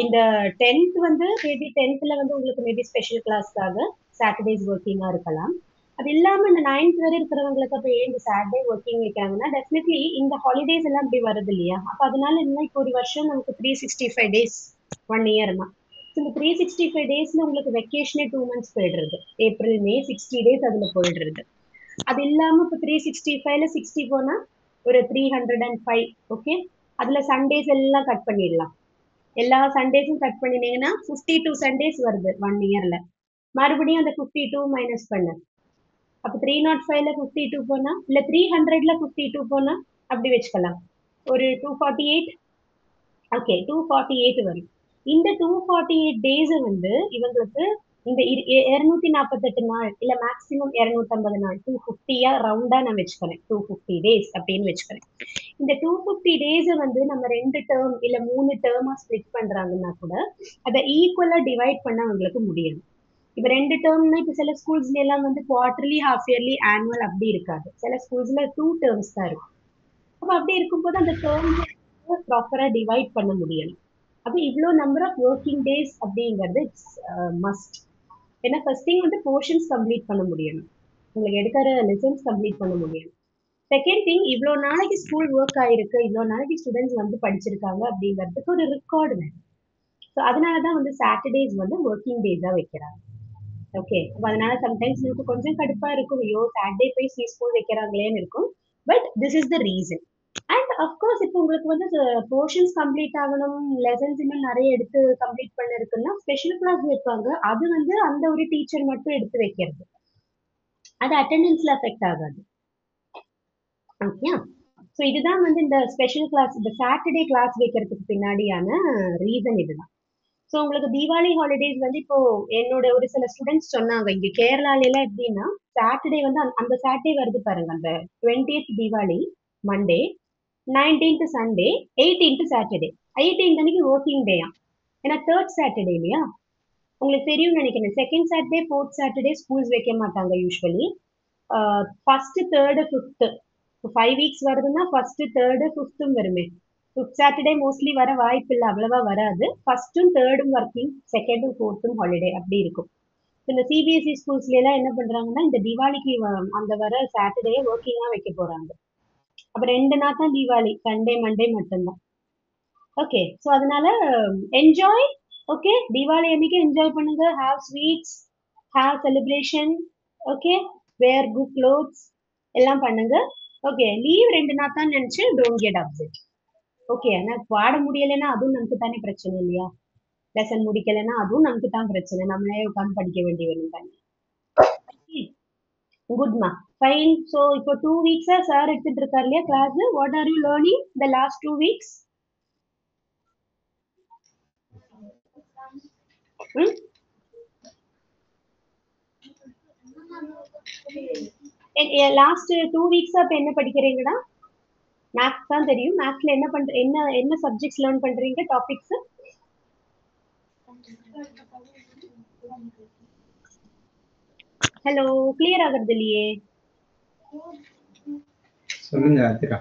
இந்த 10th வந்து maybe 10th வந்து உங்களுக்கு மேபி ஸ்பெஷல் கிளாஸ்க்காக சாட்டர்டேஸ் ஒர்க்கிங்கா இருக்கலாம். அது இல்லாம இந்த 9th வரை இருக்கிறவங்களுக்கு அப்ப ஏன் இந்த சாட்டர்டே ஒர்க்கிங் வைக்கிறாங்கன்னா டெஃபினெட்லி இந்த ஹாலிடேஸ் எல்லாம் இப்படி வருது இல்லையா? அப்ப அதனால என்ன இப்போ ஒரு வருஷம் நமக்கு 365 டேஸ் 1 இயர்னா. இந்த 365 டேஸ்ல உங்களுக்கு வெக்கேஷனே 2 months போயிடுறது. ஏப்ரல் மே 60 டேஸ் அதுல போயிடுறது. அது இல்லாம இப்போ 365ல 60 போனா ஒரு 305. ஓகே, அதுல சண்டேஸ் எல்லாம் கட் பண்ணிடலாம். எல்லா சண்டேஸும் கட் பண்ணினீங்கன்னா 52 சண்டேஸ் வருது 1 இயர்ல. மறுபடியும் அந்த 52 மைனஸ் பண்ணு. அப்ப 305ல 52 போனா இல்ல 300ல 52 போனா அப்படி வச்சுக்கலாம். ஒரு 248. ஓகே, 248 வரும். இந்த 248 டேஸ் வந்து இவங்களுக்கு இந்த 248 நாள் இல்ல மேக்சிமம் 250 நாள் 250யா ரவுண்டா நான் வச்சுக்கிறேன். 250 டேஸ் அப்படின்னு வச்சுக்கிறேன். இந்த 250 டேஸ் வந்து நம்ம 2 டேர்ம் இல்ல 3 டேர்மா ஸ்பிளிட் பண்றாங்கன்னா கூட அதை ஈக்குவலா டிவைட் பண்ண அவங்களுக்கு முடியும். இப்ப 2 டேர்ம்னா இப்ப சில ஸ்கூல்ஸ்ல எல்லாம் வந்து குவார்டர்லி ஹாஃப் இயர்லி ஆனுவல் அப்படி இருக்காது. சில ஸ்கூல்ஸ்ல 2 டேர்ம்ஸ் தான் இருக்கும். அப்ப அப்படி இருக்கும்போது அந்த டேர்ம்ஸ் ப்ராப்பரா டிவைட் பண்ண முடியணும். அப்ப இவ்வளோ நம்பர் ஆஃப் ஒர்க்கிங் டேஸ் அப்படிங்கிறது மஸ்ட். ஏன்னா ஃபர்ஸ்ட் திங் வந்து போர்ஷன்ஸ் கம்ப்ளீட் பண்ண முடியணும். உங்களுக்கு எடுக்கிற லெசன்ஸ் கம்ப்ளீட் பண்ண முடியணும். செகண்ட் திங், இவ்வளோ நாளைக்கு ஸ்கூல் ஒர்க் ஆயிருக்கு, இவ்வளோ நாளைக்கு ஸ்டூடெண்ட்ஸ் வந்து படிச்சிருக்காங்க அப்படிங்கிறதுக்கு ஒரு ரெக்கார்டு வேணும். ஸோ அதனால தான் வந்து சாட்டர்டேஸ் வந்து ஒர்க்கிங் டேஸா வைக்கிறாங்க. ஓகே, அதனால சம்டைம்ஸ் நமக்கு கொஞ்சம் கடுப்பா இருக்கும், ஐயோ சாட்டர்டே போய் ஸ்கூல் வைக்கிறாங்களேன்னு இருக்கும். But this is the reason. And of course இப்போ உங்களுக்கு வந்து போர்ஷன்ஸ் கம்ப்ளீட் ஆகணும், லெசன்ஸ் இன்னும் நிறைய எடுத்து கம்ப்ளீட் பண்ண இருக்குன்னா ஸ்பெஷல் கிளாஸ் வைப்பாங்க. அது வந்து அந்த ஒரு டீச்சர் மட்டும் எடுத்து வைக்கிறது. அது அட்டெண்டன்ஸ்ல அஃபெக்ட் ஆகாது. ஓகே, ஸோ இதுதான் வந்து இந்த ஸ்பெஷல் கிளாஸ், இந்த சாட்டர்டே கிளாஸ் வைக்கிறதுக்கு பின்னாடியான ரீசன் இதுதான். ஸோ உங்களுக்கு தீபாவளி ஹாலிடேஸ் வந்து இப்போ என்னோட ஒரு சில ஸ்டூடெண்ட்ஸ் சொன்னாங்க, இங்க கேரளால எல்லாம் எப்படின்னா சாட்டர்டே வந்து அந்த சாட்டர்டே வருது பாருங்க, அந்த 20th Deepavali Monday, 19th Sunday, 18th Saturday. 18th அன்னைக்கு ஒர்க்கிங் டேயா, ஏன்னா தேர்ட் சாட்டர்டே இல்லையா? உங்களுக்கு தெரியும் நினைக்கிறேன், second Saturday fourth Saturday schools வைக்க மாட்டாங்க usually. First third fifth 5 weeks வருதுன்னா ஃபர்ஸ்ட் தேர்டு ஃபிஃப்த்தும் வருமே. ஃபிஃப்த் சாட்டர்டே மோஸ்ட்லி வர வாய்ப்பு இல்லை, அவ்வளவா வராது. ஃபர்ஸ்டும் தேர்டும் ஒர்க்கிங், செகண்டும் ஃபோர்த்தும் ஹாலிடே அப்படி இருக்கும். இந்த சிபிஎஸ்இ ஸ்கூல்ஸ்ல எல்லாம் என்ன பண்றாங்கன்னா இந்த தீபாவளிக்கு அந்த வர சாட்டர்டே ஒர்க்கிங்கா வைக்க போறாங்க. அப்ப 2 நாள் தான் தீபாவளி, சண்டே மண்டே மட்டும்தான். ஓகே, ஸோ அதனால என்ஜாய். ஓகே, தீபாவளி அன்னைக்கு என்ஜாய் பண்ணுங்க, have sweets, have celebration. Okay, wear good clothes, எல்லாம் பண்ணுங்க. ஓகே, லீவ் 2 நாள் தான் நினைச்சு டோன்ட் கெட் அப்செட். ஓகே, ஆனா பாட முடியலைன்னா அதுவும் நமக்கு தானே பிரச்சனை இல்லையா? லெசன் முடிக்கலைன்னா அதுவும் நமக்கு தான் பிரச்சனை, நம்மளே உட்காந்து படிக்க வேண்டி வரும் தானே. குட்மா, ஃபைன். ஸோ இப்போ 2 வீக்ஸா சார் எடுத்துட்டு இருக்காரு இல்லையா class, what are you learning the last 2 weeks? Last 2 வீக்ஸா இப்ப என்ன படிக்கிறீங்கடா? மேத்ஸ் தான் தெரியும். மேத்ஸ்ல என்ன என்ன என்ன சப்ஜெக்ட்ஸ் லேர்ன் பண்றீங்க, டாபிக்ஸ்? ஹலோ, கிளியர் ஆகுறது இல்லையே. சொல்லுங்க அதிரா.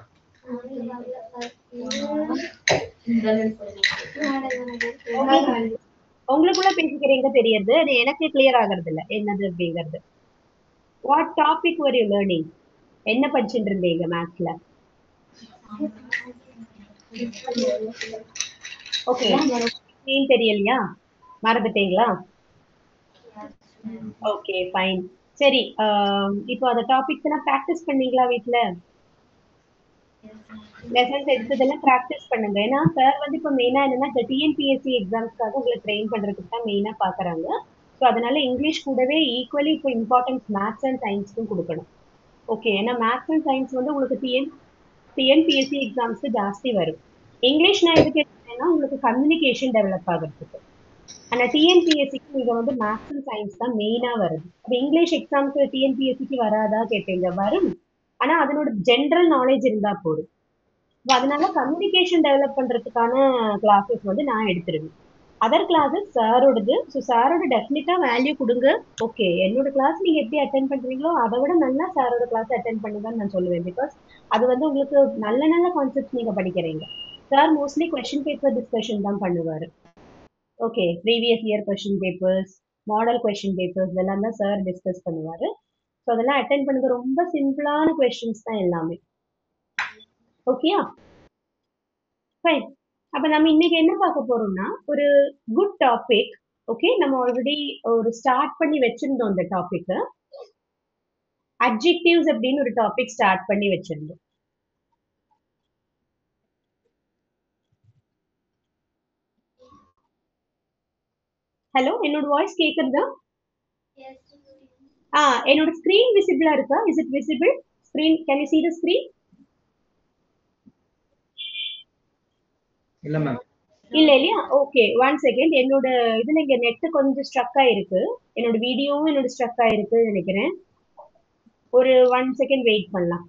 உங்களுக்குள்ள பேசிக்கிறீங்க தெரியுது, அது எனக்கு கிளியர் ஆகுறது இல்ல என்னது அப்படிங்கிறது. What topic var you learning? என்ன படிச்சுட்டு இருந்தீங்க மேத்ஸ்ல? ஓகே, மீன் தெரியலையா, மறந்துட்டீங்களா? Okay fine. சரி, இப்போ அந்த டாபிக்ஸ் எல்லாம் ப்ராக்டிஸ் பண்ணீங்களா வீட்ல? லெசன்ஸ் எடுத்ததெல்லாம் ப்ராக்டிஸ் பண்ணுங்க. ஏன்னா சார் வந்து இப்போ மெயினா என்னன்னா இந்த டிஎன்பிஎஸ்சி எக்ஸாம்ஸ்க்காக உங்களை ட்ரெயின் பண்றதுக்கு தான் மெயினா பாக்குறாங்க. ஸோ அதனால இங்கிலீஷ் கூடவே ஈக்குவலி இப்போ இம்பார்ட்டன்ஸ் மேத்ஸ் அண்ட் சயின்ஸ்க்கும் கொடுக்கணும். ஓகே, ஏன்னா மேத்ஸ் அண்ட் சயின்ஸ் வந்து உங்களுக்கு டிஎன்பிஎஸ்சி எக்ஸாம்ஸ்க்கு ஜாஸ்தி வரும். இங்கிலீஷ் நான் எதுக்கு எடுத்தேன்னா உங்களுக்கு கம்யூனிகேஷன் டெவலப் ஆகிறதுக்கு. ஆனா டிஎன்பிஎஸ்சிக்கு நீங்க வந்து மேத்ஸ் அண்ட் சயின்ஸ் தான் மெயினா வருது. அப்ப இங்கிலீஷ் எக்ஸாம்க்கு டிஎன்பிஎஸ்சிக்கு வராதா கேட்டீங்க, வரும். ஆனா அதனோட ஜென்ரல் நாலேஜ் இருந்தா போதும். அதனால கம்யூனிகேஷன் டெவலப் பண்றதுக்கான கிளாஸஸ் வந்து நான் எடுத்துருவேன். Other classes சாரோடது. ஸோ சாரோட டெஃபினட்டா வேல்யூ கொடுங்க. ஓகே, என்னோட கிளாஸ் நீங்க எப்படி அட்டென்ட் பண்றீங்களோ அதை விட நல்லா சாரோட கிளாஸ் அட்டென்ட் பண்ணுங்கன்னு நான் சொல்லுவேன். பிகாஸ் அது வந்து உங்களுக்கு நல்ல நல்ல கான்செப்ட்ஸ் நீங்க படிக்கிறீங்க. Sir mostly question paper discussion தான் பண்ணுவாரு. Okay, previous year question papers, model question papers இதெல்லாம் தான் சார் டிஸ்கஸ் பண்ணுவாரு. ஸோ அதெல்லாம் அட்டென்ட் பண்ணது ரொம்ப சிம்பிளான கொஸ்டின்ஸ் தான் எல்லாமே. ஓகேயா? ஃபைன். அப்ப நம்ம இன்னைக்கு என்ன பார்க்க போறோம்னா, ஒரு குட் டாபிக். ஓகே, நம்ம ஆல்ரெடி ஒரு ஸ்டார்ட் பண்ணி வச்சிருந்தோம் இந்த டாபிக். அட்ஜெக்டிவ்ஸ் அப்படின்னு ஒரு டாபிக் ஸ்டார்ட் பண்ணி வச்சிருந்தோம். ஹலோ, என்னோட வாய்ஸ் கேக்குறதா? என்னோட ஸ்கிரீன் விசிபிளா இருக்கா? Is it visible? Screen, can you see the screen? இல்ல மேம். இல்ல இல்லையா? Okay, one second. என்னோட இதுல இங்க நெட் கொஞ்சம் ஸ்ட்ரக் ஆயிருக்கு. என்னோட வீடியோவும் என்னோட ஸ்ட்ரக் ஆயிருக்கு நினைக்கிறேன். ஒரு ஒன் செகண்ட் வெயிட் பண்ணலாம்.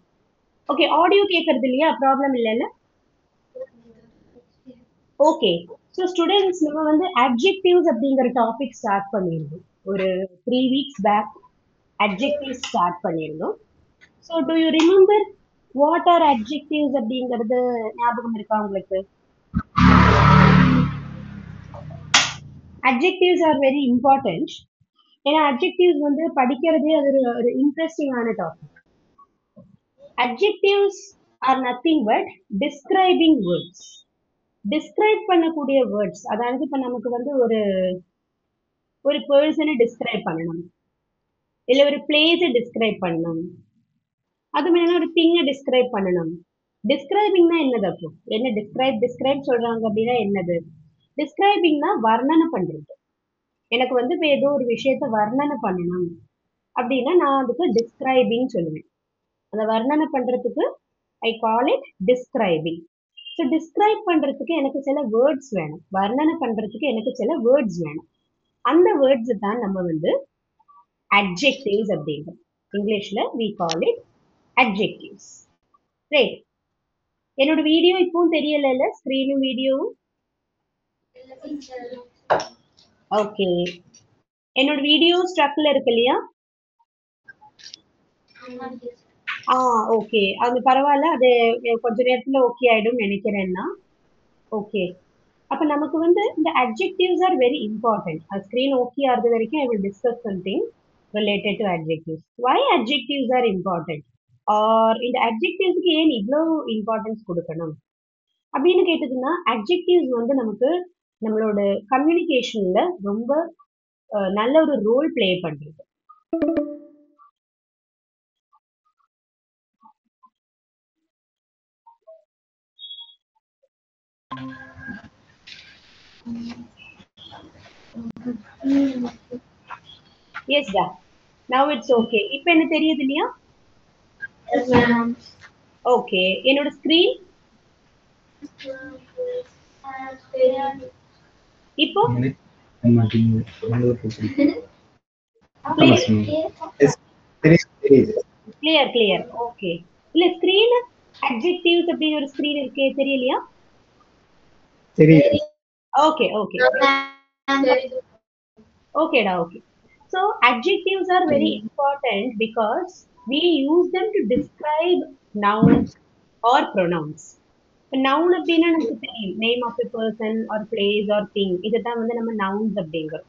ஓகே, ஆடியோ கேக்குறது இல்லையா? ப்ராப்ளம் இல்லைல்ல? ஓகே. ஸோ ஸ்டூடெண்ட்ஸ், நம்ம வந்து அட்ஜெக்டிவ்ஸ் அப்படிங்கிற டாபிக் ஸ்டார்ட் பண்ணியிருந்தோம். ஒரு 3 வீக்ஸ் பேக் அட்ஜெக்டிவ்ஸ் ஸ்டார்ட் பண்ணியிருந்தோம். So do you remember what are adjectives அப்படிங்கிறது ஞாபகம் இருக்கா உங்களுக்கு? Adjectives are very important. ஏன்னா அட்ஜெக்டிவ்ஸ் வந்து படிக்கிறதே அது ஒரு இன்ட்ரெஸ்டிங்கான topic. Adjectives are nothing but describing words. Describe பண்ணக்கூடிய வேர்ட்ஸ். அதாவது இப்ப நமக்கு வந்து ஒரு ஒரு பர்சனை டிஸ்கிரைப் பண்ணணும், இல்ல ஒரு பிளேஸை டிஸ்கிரைப் பண்ணணும், அது மேல ஒரு திங்கை டிஸ்கிரைப் பண்ணணும். டிஸ்கிரைபிங்னா என்னது? அப்போ என்ன டிஸ்கிரைப் சொல்றாங்க அப்படின்னா என்னது? டிஸ்கிரைபிங்னா வர்ணனை பண்றது. எனக்கு வந்து இப்ப ஏதோ ஒரு விஷயத்த வர்ணனை பண்ணணும் அப்படின்னா நான் அதுக்கு டிஸ்கிரைபிங் சொல்லுவேன். அதை வர்ணனை பண்றதுக்கு I call it describing. So describe பண்றதுக்கு எனக்கு சில வேர்ட்ஸ் வேணும், வர்ணனை பண்றதுக்கு எனக்கு சில வேர்ட்ஸ் வேணும். அந்த வேர்ட்ஸ் தான் நம்ம வந்து adjectives அப்படிங்கிறோம். இங்கிலீஷ்ல we call it adjectives. Right. என்னோட வீடியோ இப்பவும் தெரியல, ஸ்கிரீனும் வீடியோவும்? ஓகே. என்னோட வீடியோ ஸ்ட்ரக்ல இருக்கு இல்லையா? ஓகே, அது பரவாயில்ல. அது கொஞ்ச நேரத்துல ஓகே ஆயிடும் நினைக்கிறேன்னா. ஓகே. அப்ப நமக்கு வந்து இந்த adjectives are very important. Screen okay ஆகுது வரைக்கும் I will discuss something related to adjectives. Why adjectives are important? Or இந்த adjectivesக்கு ஏன் இவ்வளோ இம்பார்ட்டன்ஸ் கொடுக்கணும் அப்படின்னு கேட்டதுன்னா, adjectives வந்து நமக்கு நம்மளோட கம்யூனிகேஷன்ல ரொம்ப நல்ல ஒரு ரோல் பிளே பண்றது. எஸ் டா, நவ் இட்ஸ் ஓகே. இப்போ என்ன தெரியுது இல்லையா? ஓகே. என்னோட ஸ்கிரீன் இப்போ கிளியர் கிளியர். ஓகே. இல்ல ஸ்கிரீன் அட்ஜெக்டிவ்ஸ் அப்படி ஒரு ஸ்கிரீன் இருக்கே, தெரியலையா? ஓகே ஓகே ஓகேடா. Okay. So adjectives are very important because we use them to describe nouns or pronouns. Noun அப்படின்னா நமக்கு தெரியும், name of a person or place or thing. இதுதான் வந்து நம்ம நவுன்ஸ் அப்படிங்கிறோம்.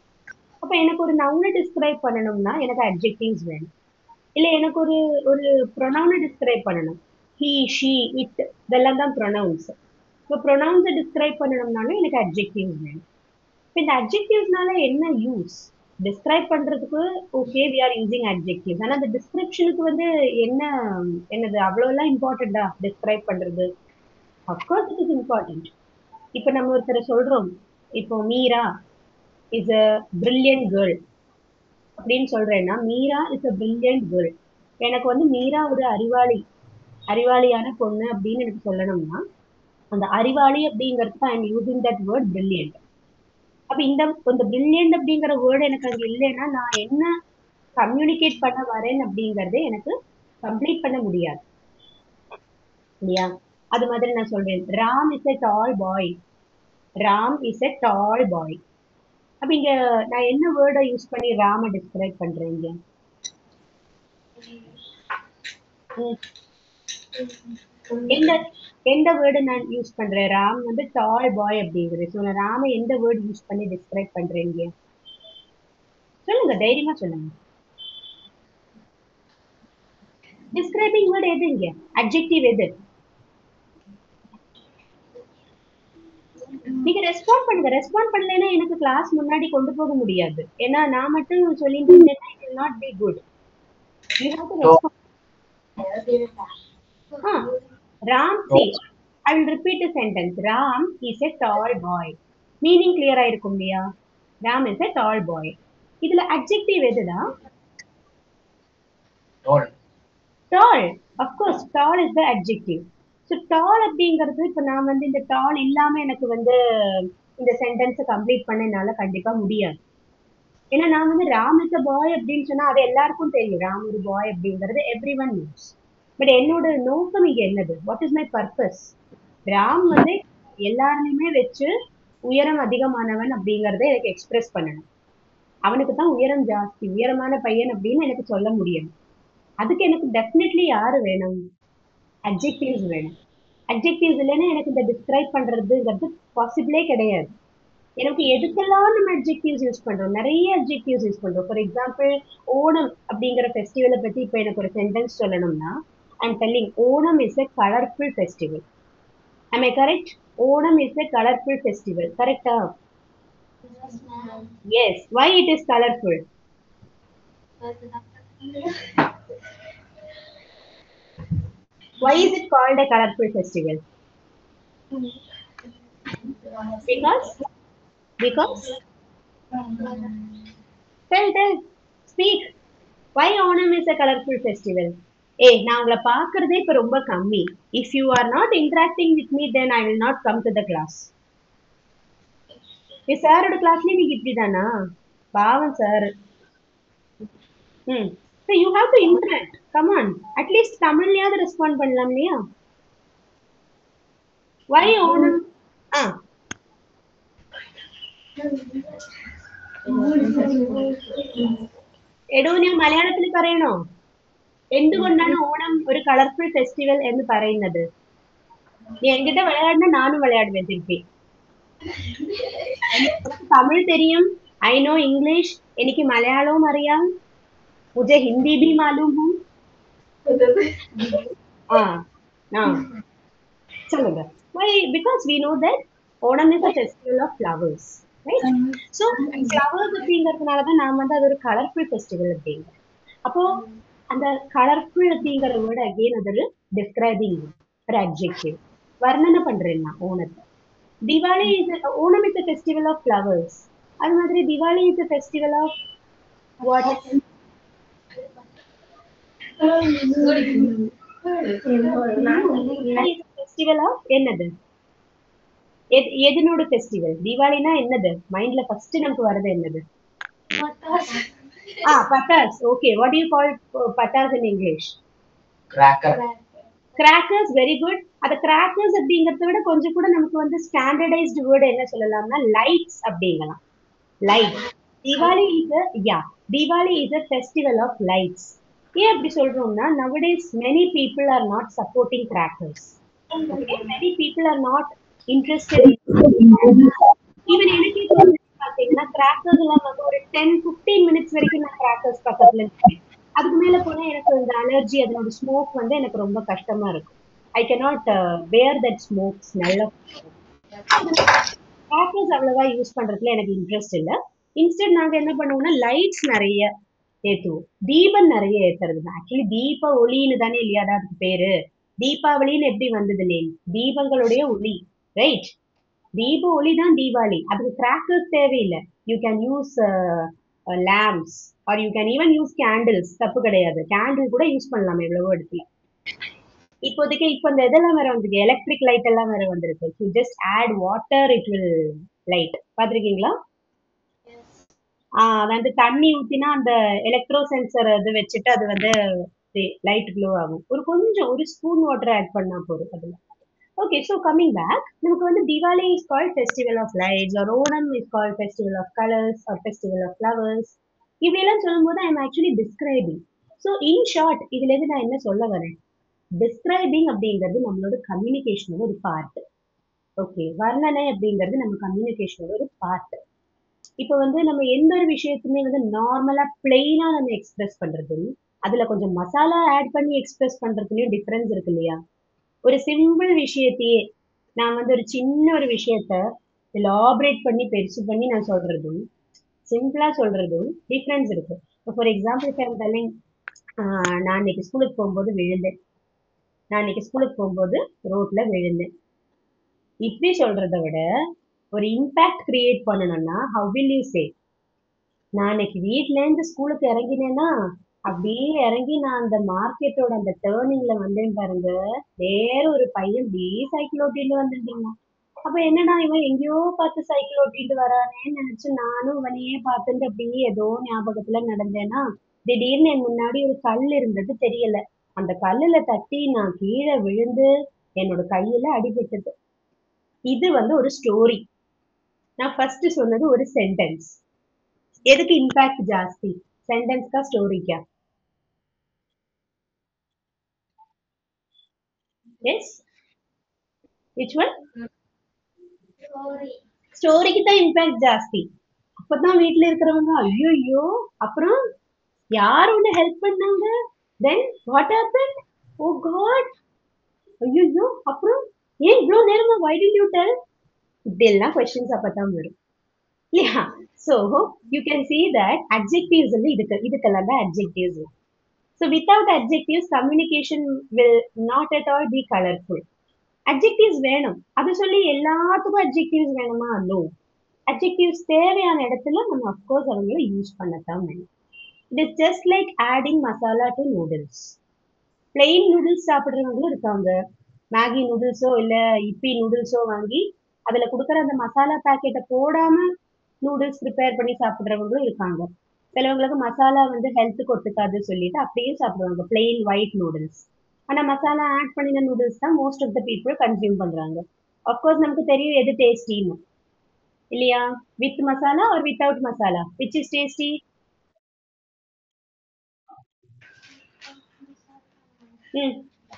அப்ப எனக்கு ஒரு நவுனை டிஸ்கிரைப் பண்ணணும்னா எனக்கு அட்ஜெக்டிவ்ஸ் வேணும். இல்ல எனக்கு ஒரு ஒரு ப்ரொனவுனை டிஸ்கிரைப் பண்ணணும். ஹி, ஷி, இட் இதெல்லாம் தான் ப்ரொனவுன்ஸ். இப்போ ப்ரொனவுன்ஸை டிஸ்கிரைப் பண்ணணும்னாலும் எனக்கு அட்ஜெக்டிவ்ஸ் வேணும். இப்போ இந்த அட்ஜெக்டிவ்ஸ்னால என்ன யூஸ்? டிஸ்கிரைப் பண்றதுக்கு okay we are using adjectives. ஆனா அந்த டிஸ்கிரிப்ஷனுக்கு வந்து என்ன, என்னது அவ்வளோலாம் இம்பார்ட்டண்டா டிஸ்கிரைப் பண்றது? Of course it is important. இப்போ நம்ம ஒருத்தரை சொல்றோம், இப்போ Meera is a brilliant girl அப்படின்னு சொல்றேன்னா, Meera is a brilliant girl. எனக்கு வந்து மீரா ஒரு அறிவாளியான பொண்ணு அப்படின்னு எனக்கு சொல்லணும்னா, அந்த அறிவாளி அப்படிங்கிறது I am using that word brilliant. அப்ப இந்த இந்த பிரில்லியன்ட் அப்படிங்கிற வேர்டு எனக்கு அங்க இல்லைன்னா நான் என்ன கம்யூனிகேட் பண்ண வரேன் அப்படிங்கறதே எனக்கு கம்ப்ளீட் பண்ண முடியாது இல்லையா? அது மாதிரி நான் சொல்றேன், Ram is a tall boy. Ram is a tall boy. அப்ப இங்க நான் என்ன வேர்டை யூஸ் பண்ணி ராம டிஸ்கிரைப் பண்றேன் இங்க? எந்த எந்த வேர்டு நான் யூஸ் பண்றேன்? ராம் வந்து டால் பாய் அப்படிங்கிறது. ஸோ நான் ராம எந்த வேர்டு யூஸ் பண்ணி டிஸ்கிரைப் பண்றீங்க? சொல்லுங்க, தைரியமா சொல்லுங்க. டிஸ்கிரைபிங் வேர்டு எது இங்க? அட்ஜெக்டிவ் எது? நீங்க ரெஸ்பாண்ட் பண்ணுங்க. ரெஸ்பாண்ட் பண்ணலைன்னா எனக்கு கிளாஸ் முன்னாடி கொண்டு போக முடியாது. ஏன்னா நான் மட்டும் சொல்லிட்டு இருந்தேன்னா it will not be good. You have to respond. Ram, see, I will repeat the sentence. Ram is a tall boy. Meaning clear ஆயிருக்கும் இல்லையா? Ram is a tall boy. இதுல adjective எதுடா? Tall. Of course, tall is the adjective. So tall அப்படிங்கிறது இப்ப நான் வந்து இந்த tall இல்லாம எனக்கு வந்து இந்த சென்டென்ஸ் கம்ப்ளீட் பண்ண என்னால கண்டிப்பா முடியாது. ஏன்னா நான் வந்து ராம் இஸ் அ பாய் அப்படின்னு சொன்னா அது எல்லாருக்கும் தெரியும். ராம் ஒரு பாய் அப்படிங்கிறது எவ்ரி ஒன் நியூஸ். பட் என்னோட நோக்கம் இங்க என்னது? What is my purpose? Ram வந்து எல்லாருமே வச்சு உயரம் அதிகமானவன் அப்படிங்கறத எனக்கு எக்ஸ்பிரஸ் பண்ணணும். அவனுக்கு தான் உயரம் ஜாஸ்தி, உயரமான பையன் அப்படின்னு எனக்கு சொல்ல முடியும். அதுக்கு எனக்கு டெஃபினெட்லி யாரு வேணும்? அட்ஜெக்டிவ்ஸ் வேணும். அட்ஜெக்டிவ்ஸ் இல்லைன்னா எனக்கு இந்த டிஸ்கிரைப் பண்றதுங்கிறது பாசிபிளே கிடையாது. எனக்கு எதுக்கெல்லாம் நம்ம அட்ஜெக்டிவ்ஸ் யூஸ் பண்றோம்? நிறைய அட்ஜெக்டிவ்ஸ் யூஸ் பண்றோம். ஃபார் எக்ஸாம்பிள், ஓணம் அப்படிங்கிற ஃபெஸ்டிவலை பத்தி இப்ப எனக்கு ஒரு சென்டென்ஸ் சொல்லணும்னா, I'm telling Onam is a colorful festival. Am I correct? Onam is a colorful festival. கரெக்டா? Yes. Why it is colorful? Why is it called a colorful festival? Because tell, speak. Why Onam is a colorful festival? ஏய், நான் உங்களை பார்க்கறதே இப்ப ரொம்ப கம்மி. If you are not interacting with me, then I will not come to the class. சாரோட கிளாஸ்லயும் நீங்க இப்படிதானா? பாவம் sir. So you have to interact. Come on. At least தமிழ்லயாவது ரெஸ்பாண்ட் பண்ணலாம் இல்லையா? Why Onam? എടോ ഞാൻ മലയാളത്തിൽ പറയണോ? എന്തുകൊണ്ടാണ് ഓണം ഒരു കളർഫുൾ ഫെസ്റ്റിവൽ എന്ന് പറയുന്നത്? நீ என்கிட்ட விளையாடினா நானும் விளையாடுவேன் திருப்பி. எனக்கு தமிழ் தெரியும், ஐ நோ இங்கிலீஷ், எனக்கு மலையாளம் அறியாம், मुझे हिंदी भी मालूम हूँ. சொல்லுங்க. Why? Because we know that Onam is a festival of flowers, right? So flowers அப்படிங்கறதுனால தான் நாம வந்து அது ஒரு கலர்ஃபுல் ஃபெஸ்டிவல் அப்படிங்கிறோம். அப்போ அந்த கலர்ஃபுல் அப்படிங்கிற வேர்டு அகெயின் அது ஒரு டிஸ்கிரைபிங் ஒரு அட்ஜெக்டிவ். வர்ணனை பண்றேன் நான் ஓணத்தை. Diwali is Onam is a festival of flowers. அது மாதிரி Diwali is a festival of what? Festival of என்னது? எதனோட ஃபெஸ்டிவல்? தீபாவளினா என்னது? மைண்ட்ல ஃபர்ஸ்ட் நமக்கு வரது என்னது? பட்டாஸ். Okay, what do you call பட்டாஸ் in English? Crackers. Very good. அந்த கிராக்கர்ஸ் அப்படிங்கறத விட கொஞ்சம் கூட நமக்கு வந்து ஸ்டாண்டர்டைஸ்டு வேர்டு என்ன சொல்லலாம்னா லைட்ஸ் அப்படிங்கலாம். Light. Deepavali is a festival of lights. ஏன் அப்படி சொல்றோம்னா nowadays many people are not supporting crackers. Okay? Many people are not interested in even எனக்கு இப்போ பாத்தீங்கன்னா கிராக்கர்ஸ் எல்லாம் வந்து ஒரு 10-15 மினிட்ஸ் வரைக்கும் நான் கிராக்கர்ஸ் பக்கத்துல இருக்கேன். அதுக்கு மேல போனா எனக்கு இந்த அலர்ஜி, அதனோட ஸ்மோக் வந்து எனக்கு ரொம்ப கஷ்டமா இருக்கும். ஐ cannot bear that smoke smell of crackers அவ்வளவா யூஸ் பண்றதுல எனக்கு இன்ட்ரெஸ்ட் இல்ல. இன்ஸ்டெட் நாங்க என்ன பண்ணுவோம்னா லைட்ஸ் நிறைய ஏத்துவோம். தீபம் நிறைய ஏத்துறது. ஆக்சுவலி தீப ஒளின்னு தானே இல்லையாடா அதுக்கு பேரு? தீபாவளின்னு எப்படி வந்தது நேம்? தீபங்களுடைய ஒளி, ரைட்? தீப ஒளி தான் தீபாவளி. அதுக்கு கிராக்கர்ஸ் தேவையில்லை. You can use lamps are you can even use candles. தப்பு கிடையாது. கேண்டில் கூட யூஸ் பண்ணலாம் எவ்வளவோ இடத்துல. இப்போதைக்கு இப்போ இந்த இதெல்லாம் வேற வந்திருக்கு, எலக்ட்ரிக் லைட் எல்லாம் வேற வந்திருக்கு. You just add water, it will light. பாத்திருக்கீங்களா? வந்து தண்ணி ஊத்தினா அந்த எலக்ட்ரோ சென்சர் இது வச்சுட்டு அது வந்து லைட் க்ளோ ஆகும். ஒரு ஸ்பூன் வாட்டர் ஆட் பண்ணா போதும் அதுல. ஓகே, ஸோ கம்மிங் பேக், நமக்கு வந்து Diwali is called festival of lights or Onam is called festival of colors or festival of flowers. இப்படியெல்லாம் சொல்லும்போது I am actually describing. So in short இதுல இருந்து நான் என்ன சொல்ல வரேன்? டிஸ்கிரைபிங் அப்படிங்கிறது நம்மளோட கம்யூனிகேஷனோட ஒரு பார்ட். ஓகே, வர்ணனை அப்படிங்கிறது நம்ம கம்யூனிகேஷனோட ஒரு பார்ட். இப்போ வந்து நம்ம எந்த ஒரு விஷயத்தையுமே வந்து நார்மலா பிளெயினா நம்ம எக்ஸ்பிரஸ் பண்றதும், அதுல கொஞ்சம் மசாலா ஆட் பண்ணி எக்ஸ்பிரஸ் பண்றதுலயும் டிஃபரன்ஸ் இருக்கு இல்லையா? ஒரு சிம்பிள் விஷயத்தையே நான் வந்து ஒரு சின்ன ஒரு விஷயத்த எலாபரேட் பண்ணி பெருசு பண்ணி நான் சொல்றதும், சிம்பிளா சொல்றதும் டிஃபரன்ஸ் இருக்கு. இப்போ for example if I am telling, நான் இன்னைக்கு ஸ்கூலுக்கு போகும்போது விழுந்தேன். நான் இன்னைக்கு ஸ்கூலுக்கு போகும்போது ரோட்ல விழுந்தேன். இப்படி சொல்றத விட ஒரு இம்பாக்ட் கிரியேட் பண்ணணும்னா how will you say? நான் இன்னைக்கு வீட்ல இருந்து ஸ்கூலுக்கு இறங்கினேன்னா அப்படியே இறங்கி நான் அந்த மார்க்கெட்டோட அந்த டேர்னிங்ல வந்தேன் பாருங்க. வேற ஒரு பையன் அப்படியே சைக்கிள் ஓட்டிட்டு வந்துட்டீங்க. அப்ப என்னடா இவன் எங்கேயோ பார்த்து சைக்கிள் ஓட்டிட்டு வரானேன்னு நினைச்சு நானும் இவனையே பார்த்துட்டு அப்படியே ஏதோ ஞாபகத்துல நடந்தேன்னா திடீர்னு என் முன்னாடி ஒரு கல் இருந்தது தெரியல. அந்த கல்லுல தட்டி நான் கீழே விழுந்து என்னோட கையில அடிபட்டது. இது வந்து ஒரு ஸ்டோரி. நான் ஃபர்ஸ்ட் சொன்னது ஒரு சென்டென்ஸ். எதுக்கு இம்பாக்ட் ஜாஸ்தி, சென்டென்ஸ்க்கா ஸ்டோரிக்கா? Yes, which one? ஸ்டோரிக்கு தான் இம்பாக்ட் ஜாஸ்தி. அப்பதான் வீட்ல இருக்கிறவங்க ஐயோ, அப்புறம் யார் உன்னை ஹெல்ப் பண்ணாங்க, then what happen, oh God, ஐயோ, அப்புறம் ஏன் இவ்வளோ நேரமா வை டிட் யூ டெல், இப்படி எல்லாம் கொஸ்டின்ஸ் அப்பதான் வரும் இல்லையா? So you can see that adjectives வந்து இதுக்கெல்லாம் தான் adjectives. So without adjectives, communication will not at all be colorful. Adjectives வேணும். அது சொல்லி எல்லாத்துக்கும் adjectives வேணுமா? No. Adjectives தேவையான இடத்துல நம்ம of course அவங்கள யூஸ் பண்ணத்தான் வேணும். It is just like adding masala to noodles. Plain noodles சாப்பிடுறவங்களும் இருக்காங்க. மேகி நூடுல்ஸோ இல்ல இப்பி நூடுல்ஸோ வாங்கி அதுல கொடுக்குற அந்த மசாலா பாக்கெட்டை போடாம நூடுல்ஸ் ப்ரிப்பேர் பண்ணி சாப்பிடுறவங்களும் இருக்காங்க. சிலவங்களுக்கு மசாலா வந்து ஹெல்த்துக்கு ஒத்துக்காது சொல்லிட்டு அப்படியே சாப்பிடுவாங்க பிளெயின் ஒயிட் நூடுல்ஸ். ஆனா மசாலா ஆட் பண்ணின நூடுல்ஸ் தான் most of the people consume பண்றாங்க. அஃப்கோர்ஸ் நமக்கு தெரியும் எது டேஸ்டின்னு இல்லையா? With masala or without masala, which is tasty?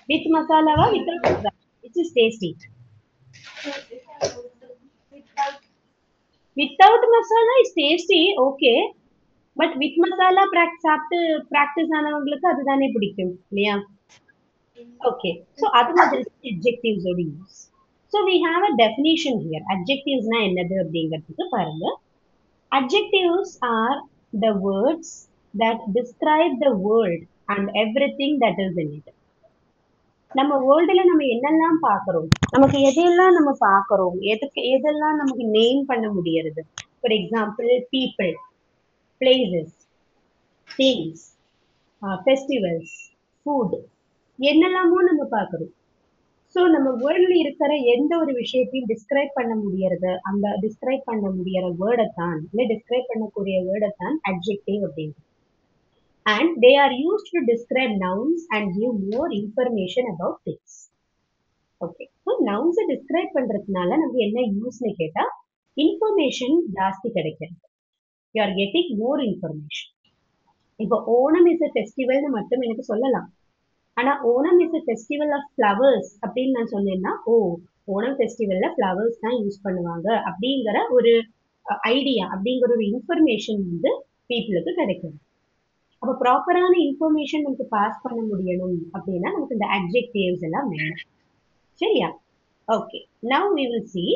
With மசாலாவா without masala, which is tasty? Without masala is tasty, okay. But with masala சாப்பிட்டு ப்ராக்டிஸ் ஆனவங்களுக்கு அதுதானே பிடிக்கும் இல்லையா? ஓகே, ஸோ அது மாதிரி adjectives ஓட use. So we have a definition here. Adjectivesனா என்னது அப்படிங்கிறதுக்கு பாருங்க. Adjectives are the words that describe the world and everything that is in it. நம்ம வேர்ல்டுல நம்ம என்னெல்லாம் பார்க்கிறோம், நமக்கு எதையெல்லாம் நம்ம பார்க்கிறோம், எதெல்லாம் நமக்கு நேம் பண்ண முடியறது. For example people, places, things, festivals, food, என்னெல்லாமோ நம்ம பார்க்கிறோம். ஸோ நம்ம வேர்ல்ட்ல இருக்கிற எந்த ஒரு விஷயத்தையும் டிஸ்கிரைப் பண்ண முடியறது, அந்த டிஸ்கிரைப் பண்ண முடியற வேர்டை தான், இல்லை டிஸ்கிரைப் பண்ணக்கூடிய வேர்டை தான் அட்ஜெக்டிவ் அப்படின்னு. And they are used to describe nouns and give more information about things. Okay, so நவுன்ஸை டிஸ்கிரைப் பண்றதுனால நமக்கு என்ன யூஸ்னு கேட்டா இன்ஃபர்மேஷன் ஜாஸ்தி கிடைக்கிறது. You are getting more information. இப்போ ஓணம் இஸ் எ ஃபெஸ்டிவல்னு மட்டும் எனக்கு சொல்லலாம். ஆனா Onam is a festival of flowers அப்படின்னு நான் சொன்னேன்னா, ஓ ஓணம் ஃபெஸ்டிவல்ல ஃப்ளவர்ஸ் தான் யூஸ் பண்ணுவாங்க அப்படிங்கிற ஒரு ஐடியா, அப்படிங்கிற ஒரு இன்ஃபர்மேஷன் வந்து பீப்புளுக்கு கிடைக்கும். அப்போ ப்ராப்பரான இன்ஃபர்மேஷன் நமக்கு பாஸ் பண்ண முடியணும் அப்படின்னா நமக்கு இந்த அட்ஜெக்டிவ்ஸ் எல்லாம் வேணும். சரியா? Okay, now we will see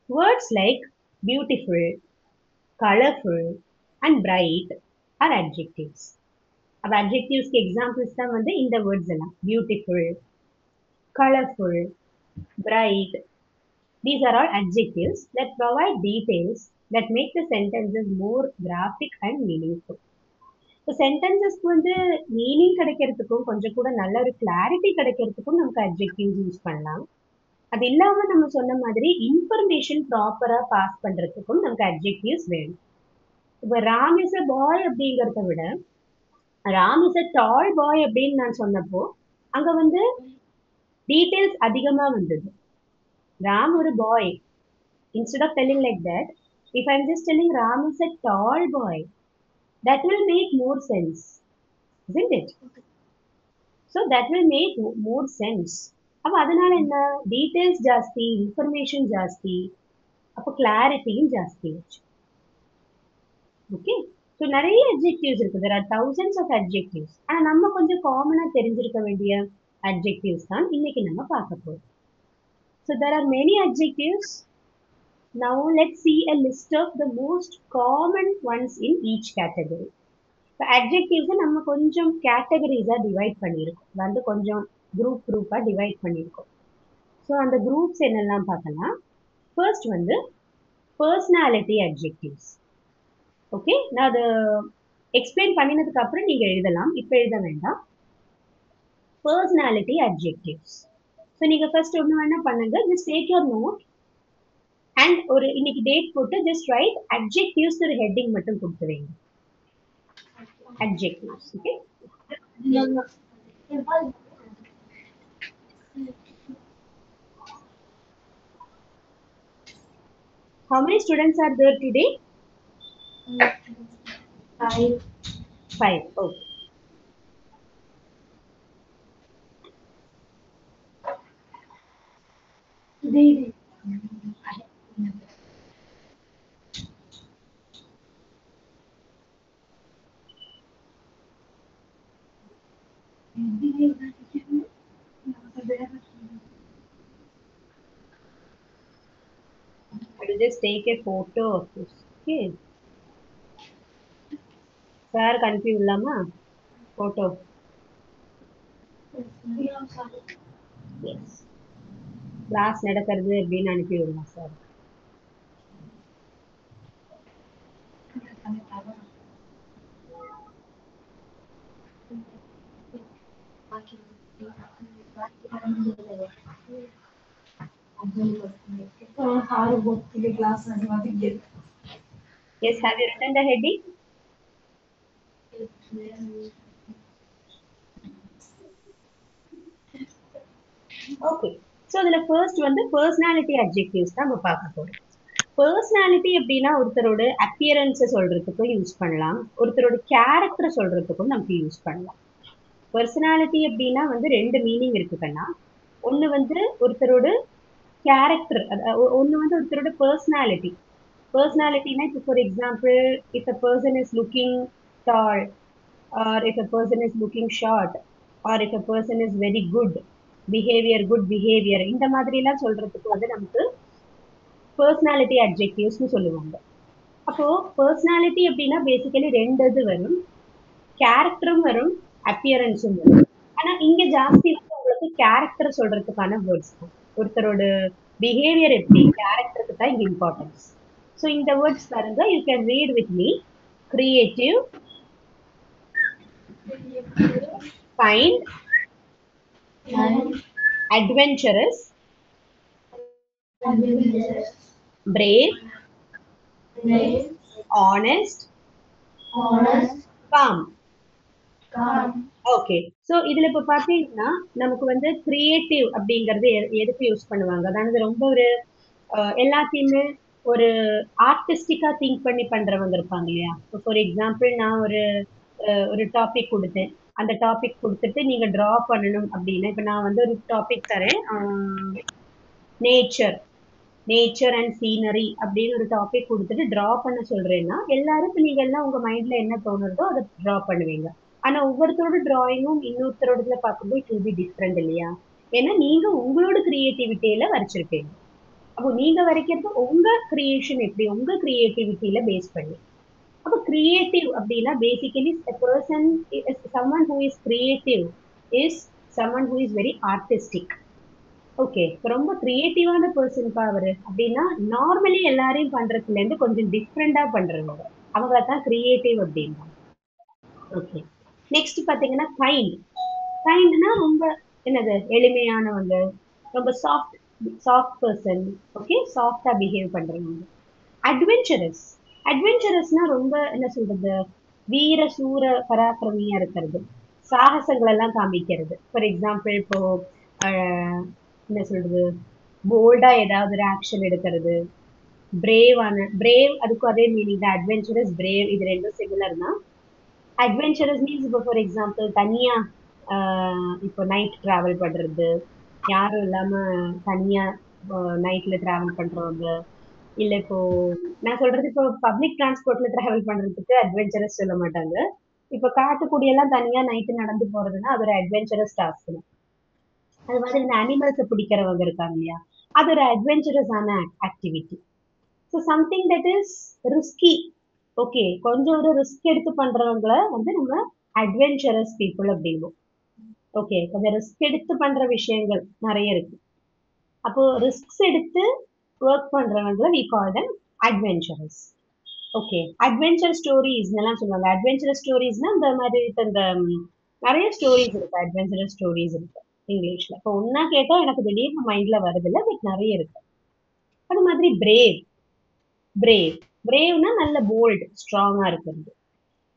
words like beautiful, colorful and bright are adjectives. அப்ப adjectivesக்கு எக்ஸாம்பிள்ஸ் தான் வந்து இந்த வேர்ட்ஸ் எல்லாம். Beautiful, colorful, bright. These are all adjectives that provide details that make the sentences more graphic and meaningful. இப்போ சென்டென்சஸ்க்கு வந்து meaning கிடைக்கிறதுக்கும் கொஞ்சம் கூட நல்ல ஒரு கிளாரிட்டி கிடைக்கிறதுக்கும் நமக்கு அட்ஜெக்டிவ்ஸ் யூஸ் பண்ணலாம். அது இல்லாம நம்ம சொன்ன மாதிரி இன்ஃபர்மேஷன் ப்ராப்பரா பாஸ் பண்றதுக்கும் நமக்கு அட்ஜெக்டிவ்ஸ் வேணும். இப்போ ராம் இஸ் அ பாய் அப்படிங்கிறத விட ராம் இஸ் அ டால் பாய் அப்படின்னு நான் சொன்னப்போ அங்க வந்து டீடைல்ஸ் அதிகமா வந்தது. ராம் ஒரு பாய். Instead of telling like that, if I'm just telling Ram is a tall boy, that will make more sense, isn't it? So that will make more sense. அப்போ அதனால என்ன, டீட்டெயில்ஸ் ஜாஸ்தி, இன்ஃபர்மேஷன் ஜாஸ்தி, அப்போ கிளாரிட்டியும் ஜாஸ்தி ஆச்சு. ஓகே, ஸோ நிறைய adjectives இருக்கு. there are thousands of adjectives. ஆனால் நம்ம கொஞ்சம் காமனாக தெரிஞ்சிருக்க வேண்டிய adjectives தான் இன்னைக்கு நம்ம பார்க்க போறோம். So there are many adjectives. Now let's see a list of the most common ones in each category. இப்போ அட்ஜெக்டிவ்ஸை நம்ம கொஞ்சம் கேட்டகரிஸாக டிவைட் பண்ணியிருக்கோம், வந்து கொஞ்சம் குரூப்பாக டிவைட் பண்ணியிருக்கோம். ஸோ அந்த குரூப்ஸ் என்னெல்லாம் பார்க்கலாம். ஃபர்ஸ்ட் வந்து பர்சனாலிட்டி அட்ஜெக்டிவ்ஸ். ஓகே, நான் அதை எக்ஸ்பிளைன் பண்ணினதுக்கு அப்புறம் நீங்கள் எழுதலாம், இப்போ எழுத வேண்டாம். Personality adjectives. ஸோ நீங்கள் ஃபர்ஸ்ட் ஒன்று வேணா பண்ணுங்க, just take your note and ஒரு இன்னைக்கு டேட் போட்டு ஜஸ்ட் ரைட் அட்ஜெக்டிவ்ஸ் ஒரு ஹெட்டிங் மட்டும் கொடுத்து வைங்க. Adjectives, okay? How many students are there today? 5. 5, okay. I will just take a photo of this. Okay. Sir, confused lama? Photo. Yes. Class நடக்கிறது அப்படின்னு அனுப்பி விடலாம் sir. Yes, have you written the heading? Okay. So அதுல first வந்து personality adjectives தான் நம்ம பார்க்க போறோம். பர்சனாலிட்டி அப்படின்னா ஒருத்தரோட அப்பியரன்ஸை சொல்றதுக்கும் யூஸ் பண்ணலாம், ஒருத்தரோட கேரக்டர் சொல்றதுக்கும் நமக்கு யூஸ் பண்ணலாம். பர்சனாலிட்டி அப்படின்னா வந்து ரெண்டு மீனிங் இருக்குன்னா, ஒன்று வந்து ஒருத்தரோட கேரக்டர், ஒன்று வந்து ஒருத்தரோட பர்சனாலிட்டி. பர்சனாலிட்டினா இப்போ for example, if a person is looking tall, or if a person is looking short, or if a person is very good behaviour, இந்த மாதிரிலாம் சொல்றதுக்கு வந்து நமக்கு பர்சனாலிட்டி அட்ஜெக்டிவ்ஸ்னு சொல்லுவாங்க. அப்போ பர்சனாலிட்டி அப்படின்னா பேசிக்கலி ரெண்டு இது வரும், கேரக்டரும் வரும், அப்பியரன்ஸும் வரும். ஆனா இங்க ஜாஸ்தி வந்து உங்களுக்கு கேரக்டர் சொல்றதுக்கான வேர்ட்ஸ் தான். ஒருத்தரோட பிஹேவியர் எப்படி, கேரக்டருக்கு தான் இங்க இம்பார்ட்டன்ஸ். ஸோ இந்த வேர்ட்ஸ் பாருங்க, you can read with me. Creative, kind, adventurous, brave, honest, calm. Okay, so இதுல இப்ப பாத்தீங்கன்னா நமக்கு வந்து கிரியேட்டிவ் அப்படிங்கறது எதுக்கு யூஸ் பண்ணுவாங்க, அதாவது ரொம்ப ஒரு எல்லாத்தையுமே ஒரு ஆர்டிஸ்டிக்கா திங்க் பண்ணி பண்றவங்க இருப்பாங்க இல்லையா. ஃபார் எக்ஸாம்பிள், நான் ஒரு டாபிக் கொடுத்தேன், அந்த டாபிக் கொடுத்துட்டு நீங்க டிரா பண்ணணும் அப்படின்னா, இப்ப நான் வந்து ஒரு டாபிக் தரேன், நேச்சர் அண்ட் சீனரி அப்படின்னு ஒரு டாபிக் கொடுத்துட்டு டிரா பண்ண சொல்றேன்னா, எல்லாரும் இப்போ நீங்க எல்லாம் உங்க மைண்ட்ல என்ன தோணுறதோ அதை டிரா பண்ணுவீங்க. ஆனா ஒவ்வொருத்தரோட டிராயிங்கும் இன்னொருத்தரோடதுல பார்க்கும்போது இட் வில் பி டிஃப்ரெண்ட் இல்லையா. ஏன்னா நீங்க உங்களோட கிரியேட்டிவிட்டியில வரைச்சிருப்பீங்க. அப்போ நீங்க வரைக்கிறது உங்க கிரியேஷன் எப்படி, உங்க கிரியேட்டிவிட்டியில பேஸ் பண்ணி. அப்போ கிரியேட்டிவ் அப்படின்னா basically person, someone who is creative is someone who is very artistic. Okay, ரொம்ப கிரியேட்டிவான பர்சன்பா அவரு அப்படின்னா, நார்மலி எல்லாரையும் பண்றதுல இருந்து கொஞ்சம் டிஃப்ரெண்டா பண்றவங்க, அவங்க தான் கிரியேட்டிவ் அப்படின்னா. ஓகே, நெக்ஸ்ட் பாத்தீங்கன்னா கைண்ட்னா ரொம்ப என்னது, எளிமையானவங்க, ரொம்ப சாஃப்ட் பர்சன். ஓகே, சாஃப்டா பிஹேவ் பண்றவங்க. அட்வென்ச்சரஸ்னா ரொம்ப என்ன சொல்றது, வீர சூர பராக்கிரமியா இருக்கிறது, சாகசங்கள் எல்லாம் காமிக்கிறது. ஃபார் எக்ஸாம்பிள், இப்போ என்ன சொல்றது, போல்டா ஏதாவது ஒரு ஆக்ஷன் எடுக்கிறது. பிரேவ் அதுக்கும் அதே மீனிங் தான், அட்வென்ச்சரஸ், பிரேவ் இது ரெண்டும் சிமிலர் தான். அட்வென்ச்சரஸ் மீன்ஸ் இப்போ ஃபார் எக்ஸாம்பிள் தனியா இப்போ நைட் டிராவல் பண்றது, யாரும் இல்லாம தனியா நைட்ல டிராவல் பண்றவங்க, இல்ல இப்போ நான் சொல்றது இப்போ பப்ளிக் டிரான்ஸ்போர்ட்ல டிராவல் பண்றதுக்கு அட்வென்ச்சரஸ் சொல்ல மாட்டாங்க. இப்போ காட்டுக்குடியெல்லாம் தனியா நைட்டு நடந்து போறதுன்னா அது ஒரு அட்வென்ச்சரஸ் டாஸ்க் தான். அது மாதிரி இந்த அனிமல்ஸை பிடிக்கிறவங்க இருக்காங்க இல்லையா, அது ஒரு அட்வென்ச்சரஸான activity. So something that is risky. Okay, கொஞ்சம் ஒரு ரிஸ்க் எடுத்து பண்றவங்கள வந்து நம்ம அட்வென்ச்சரஸ் பீப்புள் அப்படிம்போம். ஓகே, கொஞ்சம் ரிஸ்க் எடுத்து பண்ற விஷயங்கள் நிறைய இருக்கு. அப்போ ரிஸ்க்ஸ் எடுத்து ஒர்க் பண்றவங்கள we call them adventurous. Okay, adventure stories எல்லாம் சொல்லுவாங்க. அட்வென்ச்சரஸ் ஸ்டோரிஸ்னா இந்த மாதிரி இப்ப இந்த நிறைய ஸ்டோரிஸ் இருக்கு, அட்வென்ச்சரஸ் ஸ்டோரிஸ் இருக்கு இங்கிலீஷ்ல. இப்போ ஒன்னா கேட்டா எனக்கு திடீர்னு மைண்ட்ல வருது இல்ல, பட் நிறைய இருக்கு. அது மாதிரி பிரேவ். பிரேவ் பிரேவ்னா நல்ல போல்டு, ஸ்ட்ராங்கா இருக்கிறது.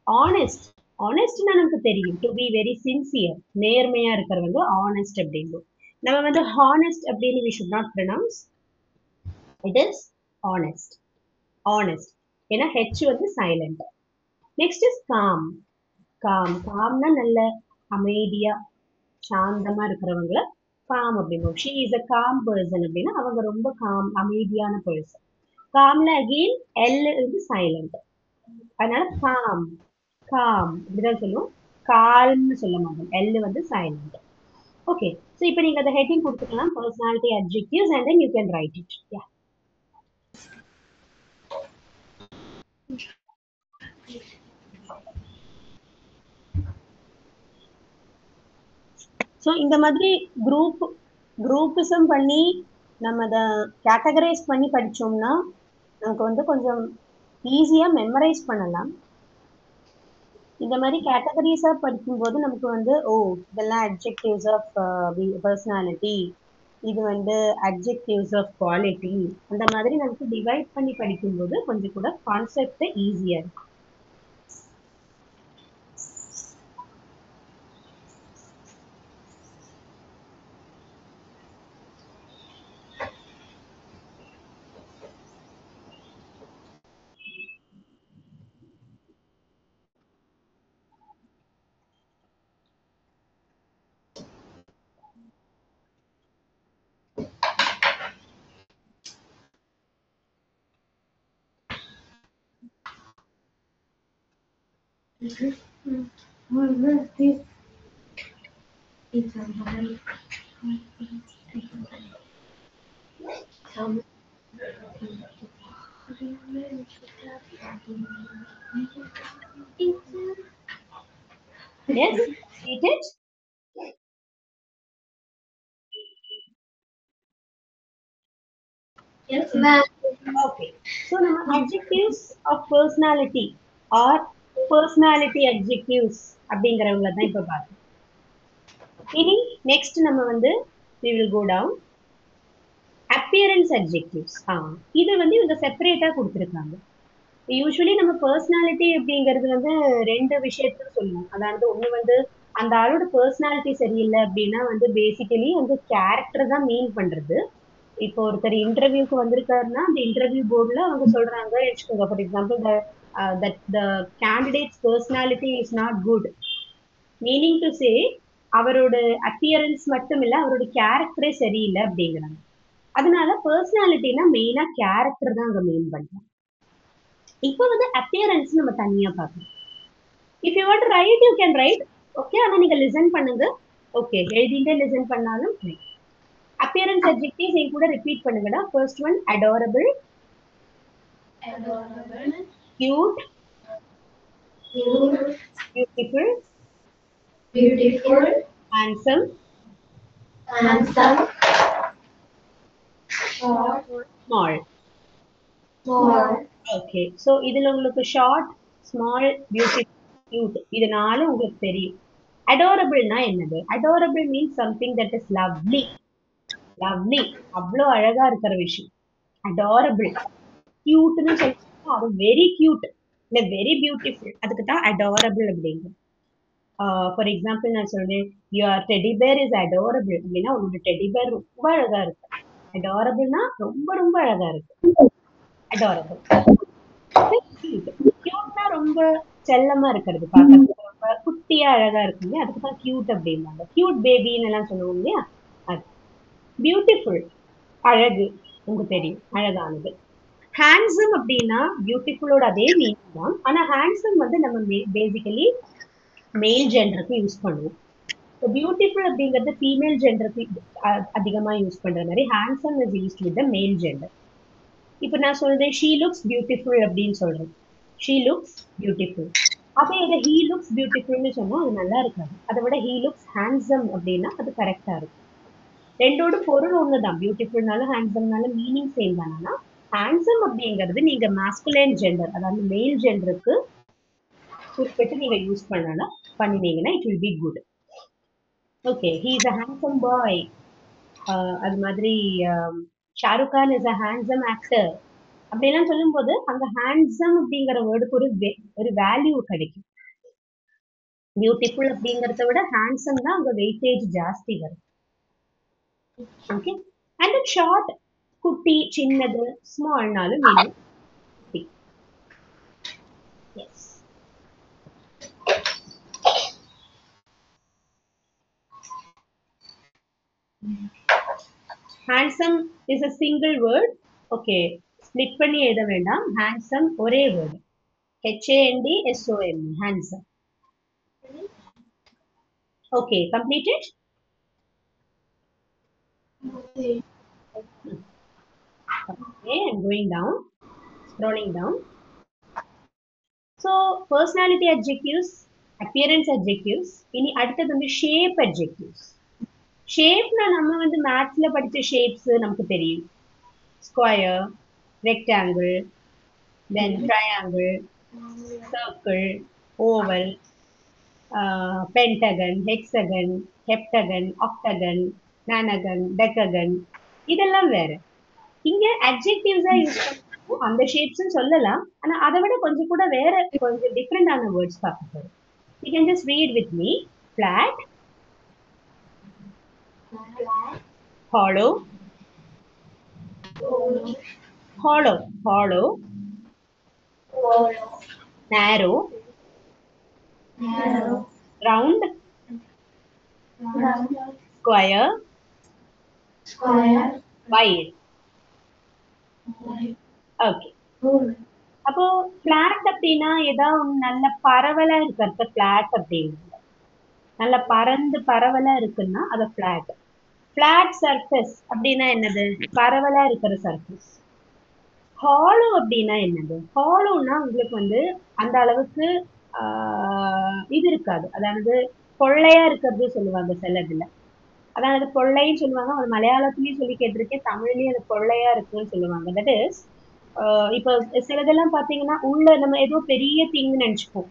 ஆனஸ்ட். ஆனஸ்ட்னா நமக்கு தெரியும், டு பி வெரி சின்சியர், நேர்மையா இருக்கிறவங்க ஆனஸ்ட் அப்படிங்கும். நம்ம வந்து ஹானஸ்ட் அப்படின்னு we should not pronounce. It is honest. Honest. ஏன்னா ஹெச் வந்து சைலண்ட். Next is calm. காம்னா நல்ல அமைதியா சாந்தமா இருக்கிறவங்கள காம் அப்படிம்போம். She is a calm person அப்படின்னா அவங்க ரொம்ப காம், அமைதியான பர்சன். காம்ல அகெயின் எல் வந்து சைலண்ட், அதனால காம். காம் இப்படிதான் சொல்லுவோம், கால்ம்னு சொல்ல மாட்டோம். எல் வந்து சைலண்ட். ஓகே, ஸோ இப்போ நீங்க அந்த ஹெட்டிங் கொடுத்துக்கலாம், personality adjectives, and then you can write it. Yeah. So இந்த மாதிரி குரூப்பிசம் பண்ணி நம்ம அதை கேட்டகரைஸ் பண்ணி படிச்சோம்னா நமக்கு வந்து கொஞ்சம் ஈஸியா மெமரைஸ் பண்ணலாம். இந்த மாதிரி கேட்டகரிஸா படிக்கும்போது நமக்கு வந்து இதெல்லாம் அட்ஜெக்டிவ்ஸ் ஆஃப் பர்சனாலிட்டி, இது வந்து அட்ஜெக்டிவ்ஸ் ஆஃப் குவாலிட்டி, அந்த மாதிரி நமக்கு டிவைட் பண்ணி படிக்கும்போது கொஞ்சம் கூட கான்செப்ட் ஈஸியா இருக்கும். Yes, read it. Yes, ma'am. Okay, so நம்ம adjectives of personality or personality adjectives அப்படிங்கிறவங்கள தான் இப்ப பார்க்கணும். இனி நெக்ஸ்ட் நம்ம வந்து we will go down appearance adjectives. இது வந்து இவங்க செப்பரேட்டா கொடுத்துருக்காங்க. யூஸ்வலி நம்ம பர்சனாலிட்டி அப்படிங்கிறது வந்து ரெண்டு விஷயத்துக்கு சொல்லுவோம். அதாவது ஒண்ணு வந்து அந்த ஆளோட பர்சனாலிட்டி சரியில்லை அப்படின்னா வந்து பேசிக்கலி வந்து கேரக்டர் தான் மீன் பண்றது. இப்போ ஒருத்தர் இன்டர்வியூக்கு வந்திருக்காருன்னா அந்த இன்டர்வியூ போர்டில் அவங்க சொல்றாங்க வச்சுக்கோங்க, for example that the candidates personality is not good, meaning to say அவரோட அப்பியரன்ஸ் மட்டும் இல்லை, அவரோட கேரக்டரே சரியில்லை அப்படிங்கிறாங்க. அதனால பர்சனாலிட்டினா மெயினா கேரக்டர் தான் அங்க மெயின் பண்றோம். இப்போ வந்து அப்பியரன்ஸ் நம்ம தனியா பார்க்கணும். If you want right you can write. Okay, ஆனா நீங்க லிசன் பண்ணுங்க. ஓகே, எழுதிட்டே லிசன் பண்ணாலும் அப்பியரன்ஸ் அட்ஜெக்டிவ்ஸ் என் கூட ரிப்பீட் பண்ணுங்கடா. First one adorable, cute, beautiful, handsome, small. Okay, so இதுல உங்களுக்கு ஷார்ட், ஸ்மால், பியூட்டிஃபுல், கியூட் இது நாலும் உங்களுக்கு தெரியும். அடோரபிள்னா என்னது? Adorable means something that is lovely. Lovely அவ்வளோ அழகா இருக்கிற விஷயம் அடோரபிள். கியூட்னு சொல்லிட்டு அது வெரி கியூட் இல்ல வெரி பியூட்டிஃபுல், அதுக்கு தான் அடோரபிள் அப்படிங்கும். ஃபார் எக்ஸாம்பிள் நான் சொல்றேன், your teddy bear is adorable அப்படின்னா உங்களோட டெடி பேர் ரொம்ப அழகா இருக்கு. அடோரபிள்னா ரொம்ப ரொம்ப அழகா இருக்கு. அடோரபிள். கியூட்னா ரொம்ப செல்லமா இருக்கிறது, பார்க்கறதுக்கு ரொம்ப குட்டி குட்டியா அழகா இருக்குங்க, அதுக்கு தான் கியூட் அப்படிம்பாங்க. கியூட் பேபின்னு எல்லாம் சொல்லுவோம் இல்லையா? அது. பியூட்டிஃபுல் அழகு, உங்களுக்கு தெரியும், அழகானது. ஹேண்ட்ஸம் அப்படின்னா பியூட்டிஃபுல்லோட அதே மீனிங் தான். ஆனா ஹேண்ட்ஸம் வந்து நம்ம பேசிக்கலி மேல் ஜெண்டருக்கு யூஸ் பண்ணுவோம். ஸோ பியூட்டிஃபுல் அப்படிங்கிறது ஃபீமேல் ஜெண்டருக்கு அதிகமா யூஸ் பண்ற மாதிரி handsome is used with the மேல் ஜெண்டர். இப்போ நான் சொல்றேன் ஷீ லுக்ஸ் பியூட்டிஃபுல் அப்படின்னு சொல்றேன். She looks beautiful. அதே இதை ஹீ லுக்ஸ் பியூட்டிஃபுல்னு சொன்னா அது நல்லா இருக்காது. அதை விட ஹீ லுக்ஸ் ஹேண்ட்ஸம் அப்படின்னா அது கரெக்டா இருக்கும். ரெண்டோட பொருள் ஒண்ணுதான். பியூட்டிஃபுல்னாலும் ஹேண்ட்ஸம்னாலும் மீனிங் சேம் தான். ஆனா ஹேண்ட்ஸம் அப்படிங்கிறது நீங்க மாஸ்குலைன் ஜெண்டர், அதாவது மேல் ஜெண்டருக்கு குறிப்பிட்டு நீங்க யூஸ் பண்ணினீங்கன்னா it will be good. Okay, he is a handsome boy. அது மாதிரி Shahrukh Khan is a handsome actor அப்படிலாம் சொல்லும்போது அங்க ஹேண்ட்ஸம் அப்படிங்கிற வேர்டுக்கு ஒரு வேல்யூ கிடைக்கும். பியூட்டிஃபுல் அப்படிங்கறத விட ஹேண்ட்ஸம் தான் அங்க வெயிட்டேஜ் ஜாஸ்தி வரும். ஓகே, அண்ட் ஷார்ட், குட்டி, சின்னது, ஸ்மால்னாலும் meaning. Yes. Handsome is a single word. Okay, split பண்ணி எழுத வேண்டாம். ஹேண்ட்ஸம் ஒரே word. HANDSOM, handsome. Okay, completed? Okay, I'm going down, scrolling down. So personality adjectives, appearance adjectives. இனி அடுத்தது வந்து shape adjectives. ஷேப்னா நம்ம வந்து மேத்ஸ்ல படிச்ச ஷேப்ஸ் நமக்கு தெரியும். Square, rectangle, then triangle, circle, oval, pentagon, hexagon, heptagon, octagon, nonagon, decagon, இதெல்லாம் வேற. இங்க அட்ஜெக்டிவ்ஸா யூஸ் பண்ணுவோம். அந்த ஷேப்ஸ் சொல்லலாம். ஆனா அதை விட கொஞ்சம் கூட வேற கொஞ்சம் டிஃப்ரெண்டான வேர்ட்ஸ் பார்க்க போறோம். You can just read with me. Flat, hollow, hollow, hollow, narrow, round, square, wide. Okay, அப்போ பிளாட் அப்படின்னா ஏதாவது நல்ல பரவலா இருக்கிறது பிளாட் அப்படின்னு. நல்ல பறந்து பரவலா இருக்குன்னா அது பிளாட். பிளாட் சர்ஃபேஸ் அப்படின்னா என்னது? பரவலா இருக்கிற சர்ஃபேஸ். ஹாலோ அப்படின்னா என்னது? ஹாலோன்னா உங்களுக்கு வந்து அந்த அளவுக்கு இது இருக்காது. அதாவது பொள்ளையா இருக்கிறது சொல்லுவாங்க சிலதுல. அதாவது பொள்ளைன்னு சொல்லுவாங்க. அது மலையாளத்துலயும் சொல்லி கேட்டிருக்கேன், தமிழ்லயும் அது பொள்ளையா இருக்குன்னு சொல்லுவாங்க. தட் இஸ் இப்போ சிலதெல்லாம் பாத்தீங்கன்னா உள்ள நம்ம ஏதோ பெரிய திங்னு நினைச்சுப்போம்.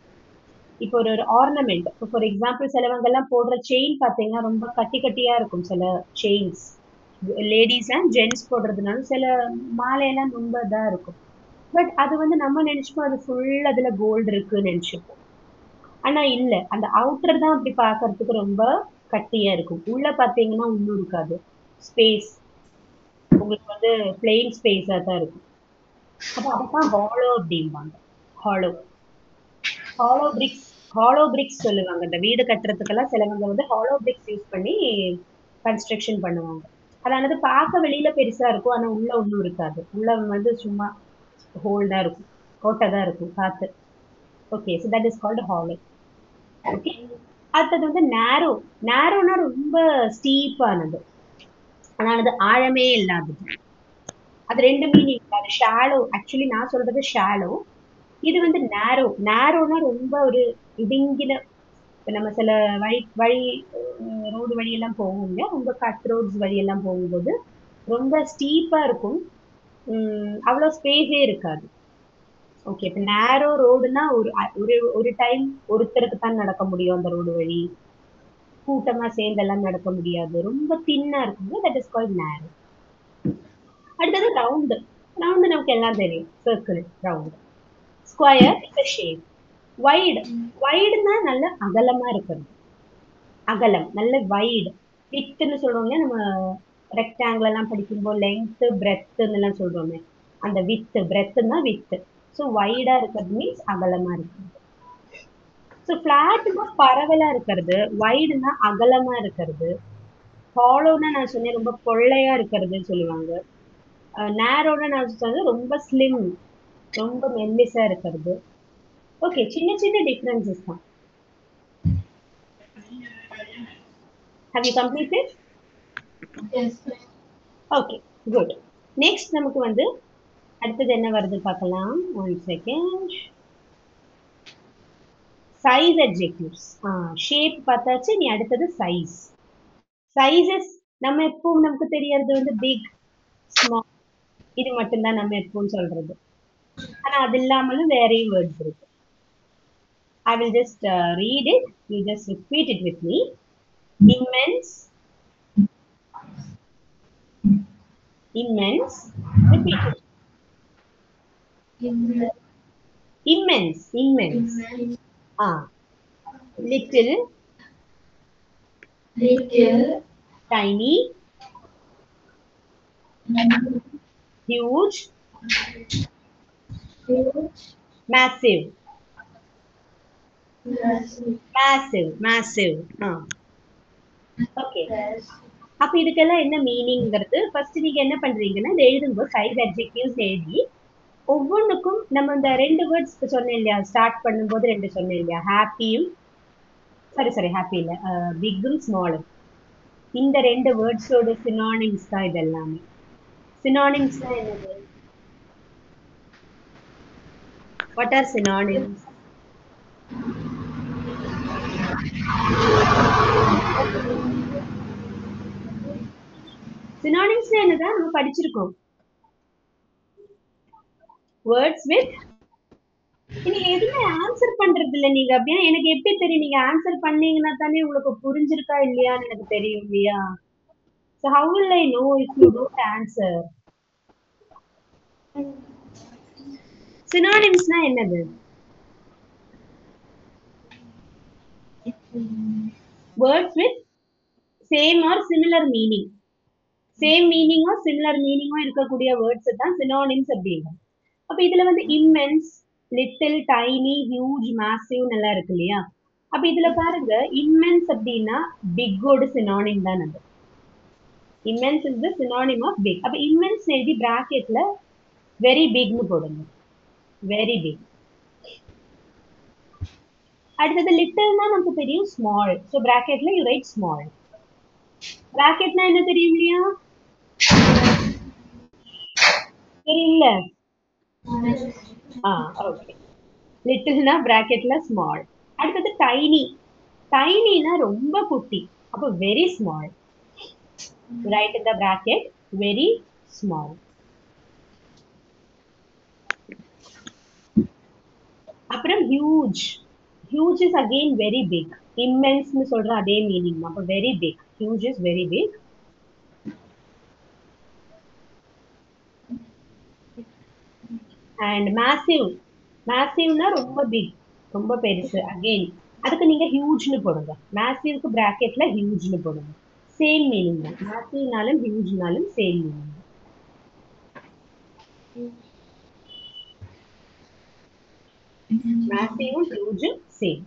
இப்போ ஒரு ஆர்னமெண்ட், இப்போ ஃபார் எக்ஸாம்பிள் சிலவங்க எல்லாம் போடுற செயின் பாத்தீங்கன்னா ரொம்ப கட்டி கட்டியா இருக்கும். சில செயின்ஸ் லேடிஸ் அண்ட் ஜென்ட்ஸ் போடுறதுனால சில மாலையெல்லாம் ரொம்ப இதா இருக்கும். பட் அது வந்து நம்ம நினைச்சுப்போம் அது ஃபுல் அதுல கோல்டு இருக்குன்னு நினைச்சுப்போம். ஆனா இல்ல, அந்த அவுட்டர் தான் அப்படி பாக்குறதுக்கு ரொம்ப கட்டியா இருக்கும். உள்ள பாத்தீங்கன்னா ஒண்ணும் இருக்காது. ஸ்பேஸ் உங்களுக்கு வந்து பிளெயின் ஸ்பேஸா தான் இருக்கும். அப்ப அதைத்தான் ஹாலோ அப்படிம்பாங்க. Hollow, hollow bricks, hollow bricks சொல்லுவாங்க. இந்த வீடு கட்டுறதுக்கெல்லாம் சிலவங்க வந்து ஹாலோ பிரிக்ஸ் யூஸ் பண்ணி கன்ஸ்ட்ரக்ஷன் பண்ணுவாங்க. அதானது பார்க்க வெளியில பெருசா இருக்கும், ஆனா உள்ள ஒண்ணும் இருக்காது. உள்ள வந்து சும்மா ஹோல்டா இருக்கும், ஓட்டை தான் இருக்கும், காத்து. Okay, so that is called hollow. Okay, அடுத்தது வந்து நேரோ. நேரோனா ரொம்ப ஸ்டீப்பானது, ஆனால் அது ஆழமே இல்லாதது. அது ரெண்டு மீனிங். அது ஷாலோ, ஆக்சுவலி நான் சொல்றது ஷாலோ. இது வந்து நேரோ. நேரோனா ரொம்ப ஒரு இடுங்கின, நம்ம சில வழி வழி ரோடு வழியெல்லாம் போவோம் இல்லையா, ரொம்ப கட் ரோட்ஸ் வழியெல்லாம் போகும்போது ரொம்ப ஸ்டீப்பா இருக்கும். அவ்வளோ ஸ்பேஸே இருக்காது. ஓகே, இப்போ நேரோ ரோடுனா ஒரு ஒரு ஒரு டைம் ஒருத்தருக்கு தான் நடக்க முடியும் அந்த ரோடு வழி. கூட்டமா சேர்ந்தெல்லாம் நடக்க முடியாது. ரொம்ப தின்னா இருக்கும். தட் இஸ் கால்ட் நேரோ. அடுத்தது ரவுண்டு. ரவுண்டு நமக்கு எல்லாம் தெரியும். Circle, round. Square is shape. Wide, வைடுனா நல்ல அகலமா இருக்கிறது. அகலம், நல்ல வைடு. வித்துன்னு சொல்றோம்ல, நம்ம ரெக்டாங்கிள் எல்லாம் படிக்கும்போது லென்த் பிரெத்துன்னு எல்லாம் சொல்றோமே, அந்த வித்து, பிரெத்துன்னா வித்து. ஸோ வைடா இருக்கிறது மீன்ஸ் அகலமா இருக்கிறது. ஸோ ஃப்ளாட்னா பரவலா இருக்கிறது, வைடுனா அகலமா இருக்கிறது, ஹாலோனா நான் சொன்னேன் ரொம்ப பொள்ளையா இருக்கிறதுன்னு சொல்லுவாங்க. நேரோனா நான் சொன்னது ரொம்ப ஸ்லிம், ரொம்ப மெல்லிசா இருக்கிறது. ஓகே, சின்ன சின்ன டிஃபரன்சஸ் தான். Have you completed? Yes. Okay, good. Next நமக்கு வந்து அடுத்தது என்ன வருது பார்க்கலாம். One second. Size adjectives. Shape பார்த்தாச்சு, நீ அடுத்தது சைஸ். சைஸஸ் நம்ம எப்பவும் நமக்கு தெரியறது வந்து பிக், ஸ்மால், இது மட்டும்தான் நம்ம எப்பவும் சொல்றது. ஆனா அது இல்லாமலும் வேறையும் வேர்ட்ஸ் இருக்கு. I will just read it. You just repeat it with me. Immense. Immense. Repeat it. Immense. Immense. Little. Little. Tiny. Huge. Huge. Massive. Massive. Massive. Massive. Okay, Yes. அப்ப இதுக்கெல்லாம் என்ன மீனிங்கிறது ஃபர்ஸ்ட் நீங்க என்ன பண்றீங்கன்னா இதை எழுதும்போது சைஸ் அட்ஜெக்டிவ்ஸ் எழுதி ஒவ்வொன்றுக்கும் நம்ம இந்த 2 வேர்ட்ஸ் சொன்னேன் இல்லையா, ஸ்டார்ட் பண்ணும்போது 2 சொன்னேன் இல்லையா, ஹாப்பியும் சாரி ஹாப்பி இல்ல, பிக்கும் ஸ்மாலும், இந்த 2 வேர்ட்ஸோட சினானிம்ஸ் தான் இதெல்லாமே. சினானிம்ஸ்னா என்னது? What are synonyms? சினானிம்ஸ்னா என்னதான் நம்ம படிச்சிருக்கோம். வேர்ட்ஸ் வித், நீங்க எதுவுமே ஆன்சர் பண்றது இல்ல நீங்க. அப்படியே எனக்கு எப்படி தெரியும்? நீங்க ஆன்சர் பண்ணீங்கன்னா தானே உங்களுக்கு புரிஞ்சிருக்கா இல்லையான்னு எனக்கு தெரியும் இல்லையா? So how will I know if you don't answer? Synonyms-னா என்னது? Words with same or similar meaning. Same meaning or similar meaning இருக்கக்கூடிய words தான் synonyms அப்படிங்கிறோம். அப்ப இதுல வந்து immense, little, tiny, huge, massive நல்லா இருக்கு இல்லையா? அப்ப இதுல பாருங்க, immense அப்படின்னா big ஓட synonym தான் அது. Immense is the synonym of big. அப்ப immense எழுதி bracketல very big னு போடுங்க. Very big. அடுத்தது லிட்டில்னா நமக்கு தெரியும் ஸ்மால். ஸோ பிராக்கெட்ல யூ ரைட் ஸ்மால். பிராக்கெட்னா என்ன தெரியும் இல்லையா? தெரியல. ஓகே. லிட்டில்னா பிராக்கெட்ல ஸ்மால். அடுத்தது டைனி. டைனினா ரொம்ப குட்டி. அப்போ very small. Write in the bracket very small. அப்புறம் huge. Huge is again very big. இம்மென்ஸ்னு சொல்ற அதே மீனிங். அப்போ very big. Huge is very big. And massive. மேசிவ்னா ரொம்ப பிக், ரொம்ப பெருசு. அகெயின் அதுக்கு நீங்க ஹியூஜ்னு போடுங்க. மேசிவ்க்கு பிராக்கெட்ல ஹியூஜ்னு போடுங்க. சேம் மீனிங் தான். மேசிவ்னாலும் ஹியூஜ்னாலும் சேம் மீனிங். மேசிவும் ஹியூஜும் சேம்.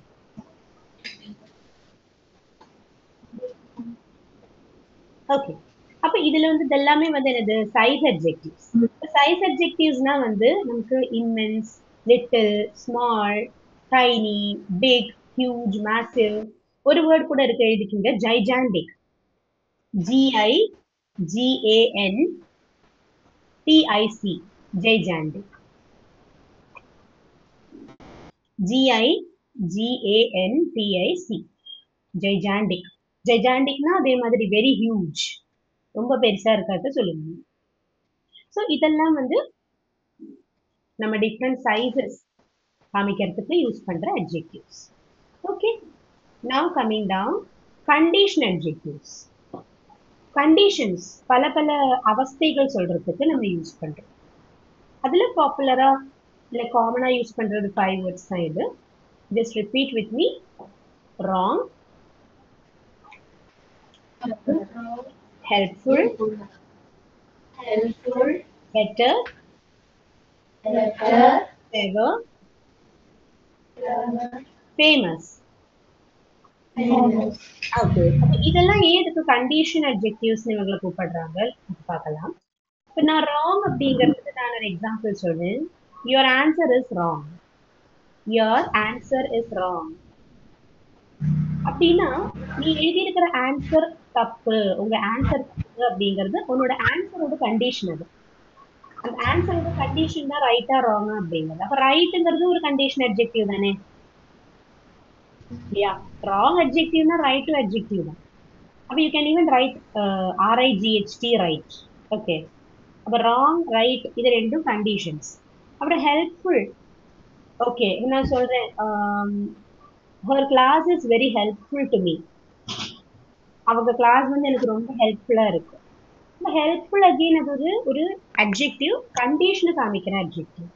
ஓகே, அப்ப இதுல வந்து இதெல்லாமே வந்து என்னது? Size adjectives. சைஸ் அட்ஜெக்டிவ்ஸ்னா வந்து நமக்கு immense, little, small, tiny, big, huge, massive. ஒரு வேர்ட் கூட இருக்கு, எழுதிக்கிங்க, gigantic. GIGANTIC. Gigantic. GIGANTIC. Gigantic. Giganticனா அதே மாதிரி வெரி ஹியூஜ், ரொம்ப பெருசா இருக்கிறத சொல்லுங்க. ஸோ இதெல்லாம் வந்து நம்ம டிஃப்ரெண்ட் சைஸஸ் காமிக்கிறதுக்கு யூஸ் பண்ற adjectives. Okay, now coming down condition adjectives. Conditions பல பல அவஸ்தைகள் சொல்றதுக்கு நம்ம யூஸ் பண்றோம். அதுல பாப்புலரா இல்ல காமனா யூஸ் பண்றது 5 வேர்ட்ஸ் தான் இது. Just repeat with me. Wrong. Helpful. Helpful. Better. Better. Clever. Famous. Famous. Okay. அப்ப இதெல்லாம் ஏதுக்கு கண்டிஷன் அட்ஜெக்டிவ்ஸ்னு இவங்கள கூப்பிடுறாங்க பார்க்கலாம். இப்ப நான் ராங் அப்படிங்கிறதுக்கு நான் ஒரு எக்ஸாம்பிள் சொல்றேன். Your answer is wrong. Your answer is wrong. அப்படின்னா நீ எழுதியிருக்கிற ஆன்சர் தப்பு, உங்க ஆன்சர் தப்பு அப்படிங்கிறது உன்னோட ஆன்சரோட கண்டிஷன். அது அந்த ஆன்சரோட கண்டிஷன் தான் ரைட்டா ராங் அப்படிங்கிறது. அப்ப ரைட்டுங்கிறது ஒரு கண்டிஷன் அட்ஜெக்டிவ் தானே இல்லையா? ராங் அட்ஜெக்டிவ்னா ரைட் அட்ஜெக்டிவ் தான். அப்ப you can even write RIGHT right. Okay. அப்ப ராங் ரைட் இது ரெண்டும் கண்டிஷன்ஸ். அப்புறம் ஹெல்ப்ஃபுல். ஓகே, நான் சொல்றேன் her class is very helpful to me. அவங்க கிளாஸ் வந்து எனக்கு ரொம்ப ஹெல்ப்ஃபுல்லா இருக்கு. ஹெல்ப்ஃபுல் அகெயின் அது ஒரு அட்ஜெக்டிவ், கண்டிஷனை காமிக்கிற அட்ஜெக்டிவ்.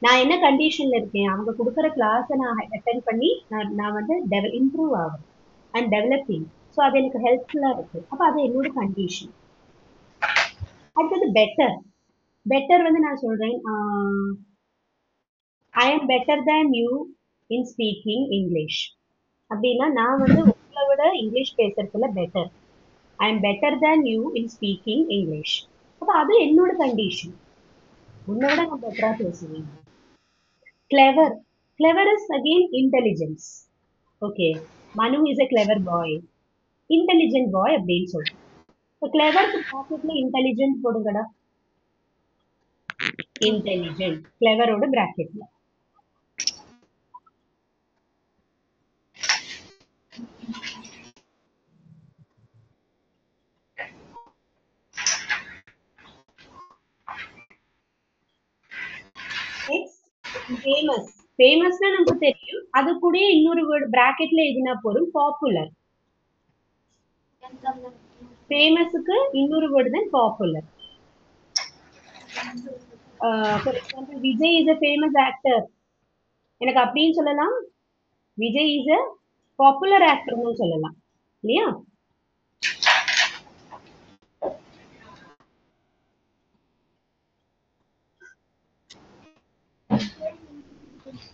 நான் என்ன கண்டிஷன்ல இருக்கேன், அவங்க கொடுக்குற கிளாஸை நான் அட்டென்ட் பண்ணி நான் வந்து இம்ப்ரூவ் ஆகும் அண்ட் டெவலப்பிங். ஸோ அது எனக்கு ஹெல்ப்ஃபுல்லா இருக்கு. அப்ப அது என்னோட கண்டிஷன். அடுத்தது பெட்டர். பெட்டர் வந்து நான் சொல்றேன் I am better than you in speaking English. அப்படின்னா நான் வந்து உங்களை விட இங்கிலீஷ் பேசுறதுல better. I am better than you in speaking English. அப்ப அது என்னோட கண்டிஷன். உன்னை விட நான் பெட்டரா பேசுவேன். Clever. Clever is again intelligence. Okay, Manu is a clever boy. Intelligent boy அப்படின்னு சொல்றேன். இப்போ கிளவருக்கு ப்ராக்கெட்ல இன்டெலிஜென்ட் போடுங்கடா. இன்டெலிஜென்ட் கிளவரோட பிராக்கெட்ல. ஃபேமஸ். ஃபேமஸ்னா நமக்கு தெரியும். அது கூட இன்னொரு வேர்ட் பிராக்கெட்ல எதுனா போறோம், பாப்புலர். ஃபேமஸுக்கு இன்னொரு வேர்டு தான் popular. For example Vijay is a famous actor. எனக்கு அப்படின்னு சொல்லலாம், விஜய் இஸ் a பாப்புலர் ஆக்டர்னு சொல்லலாம் இல்லையா?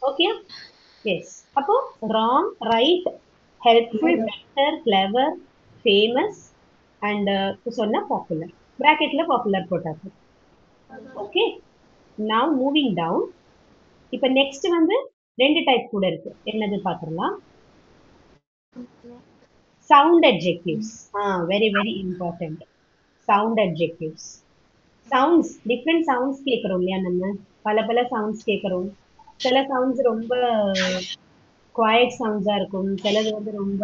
Okay, yes. அப்போ wrong, right, helpful, better, clever, famous and சொன்ன பாப்புலர். பிராக்கெட்ல பாப்புலர் போட்டாச்சு. Okay, now moving down. இப்போ நெக்ஸ்ட் வந்து ரெண்டு டைப் கூட இருக்கு. என்னது பார்க்கலாம். Sound adjectives. Very very important. Sound adjectives. Sounds, different sounds கேட்குறோம் இல்லையா? நம்ம பல பல சவுண்ட்ஸ் கேட்குறோம். சில சவுண்ட்ஸ் ரொம்ப குவாய்ட் சவுண்ட்ஸா இருக்கும், சிலது வந்து ரொம்ப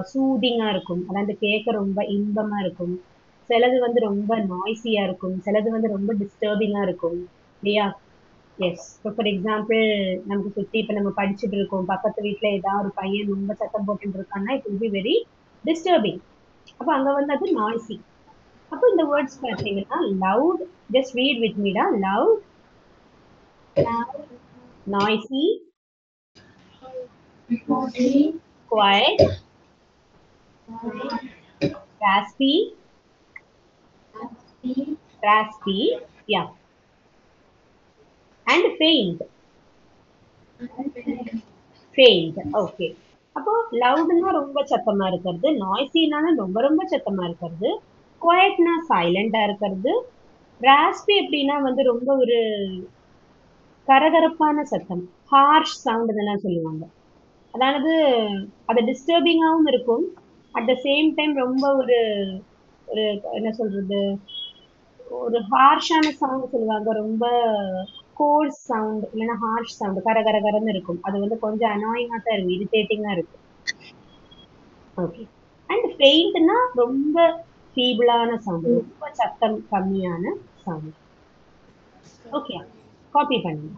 சூதிங்கா இருக்கும், அதாவது கேட்க ரொம்ப இன்பமா இருக்கும். சிலது வந்து ரொம்ப நாய்ஸியா இருக்கும், சிலது வந்து ரொம்ப டிஸ்டர்பிங்கா இருக்கும் இல்லையா? எஸ். இப்போ ஃபார் எக்ஸாம்பிள் நமக்கு சுற்றி இப்போ நம்ம படிச்சுட்டு இருக்கோம், பக்கத்து வீட்டில் ஏதாவது ஒரு பையன் ரொம்ப சத்தம் போட்டுட்டு இருக்கான்னா it will be very disturbing. அப்போ அங்கே வந்து அது நாய்ஸி. அப்போ இந்த வேர்ட்ஸ் பார்த்தீங்கன்னா லவுட். ஜஸ்ட் ரீட் வித் மீடா. Loud, noisy, quiet, raspy, yeah, and faint. Okay. அப்போ லவுட்னா ரொம்ப சத்தமா இருக்கிறது, நாய்ஸினால ரொம்ப ரொம்ப சத்தமா இருக்கிறது, குவாய்ட்னா சைலண்டா இருக்கிறது, ராஸ்பி எப்படின்னா வந்து ரொம்ப ஒரு கரகரப்பான சத்தம், ஹார்ஷ் சவுண்ட் இதெல்லாம் சொல்லுவாங்க. அதாவது அது டிஸ்டர்பிங்காகவும் இருக்கும், அட் த சேம் டைம் ரொம்ப ஒரு ஒரு என்ன சொல்றது, ஒரு ஹார்ஷான சவுண்ட் சொல்லுவாங்க, ரொம்ப கோர்ஸ் சவுண்ட் இல்லைன்னா ஹார்ஷ் சவுண்ட் கரகரகரன்னு இருக்கும். அது வந்து கொஞ்சம் அனாயிங்கா தான் இருக்கும், இரிட்டேட்டிங்கா இருக்கும். ஓகே. அண்ட் ஃபெயிண்ட்னா ரொம்ப ஃபீபிளான சவுண்ட், ரொம்ப சத்தம் கம்மியான சவுண்ட். ஓகே, காப்பி பண்ணுங்க.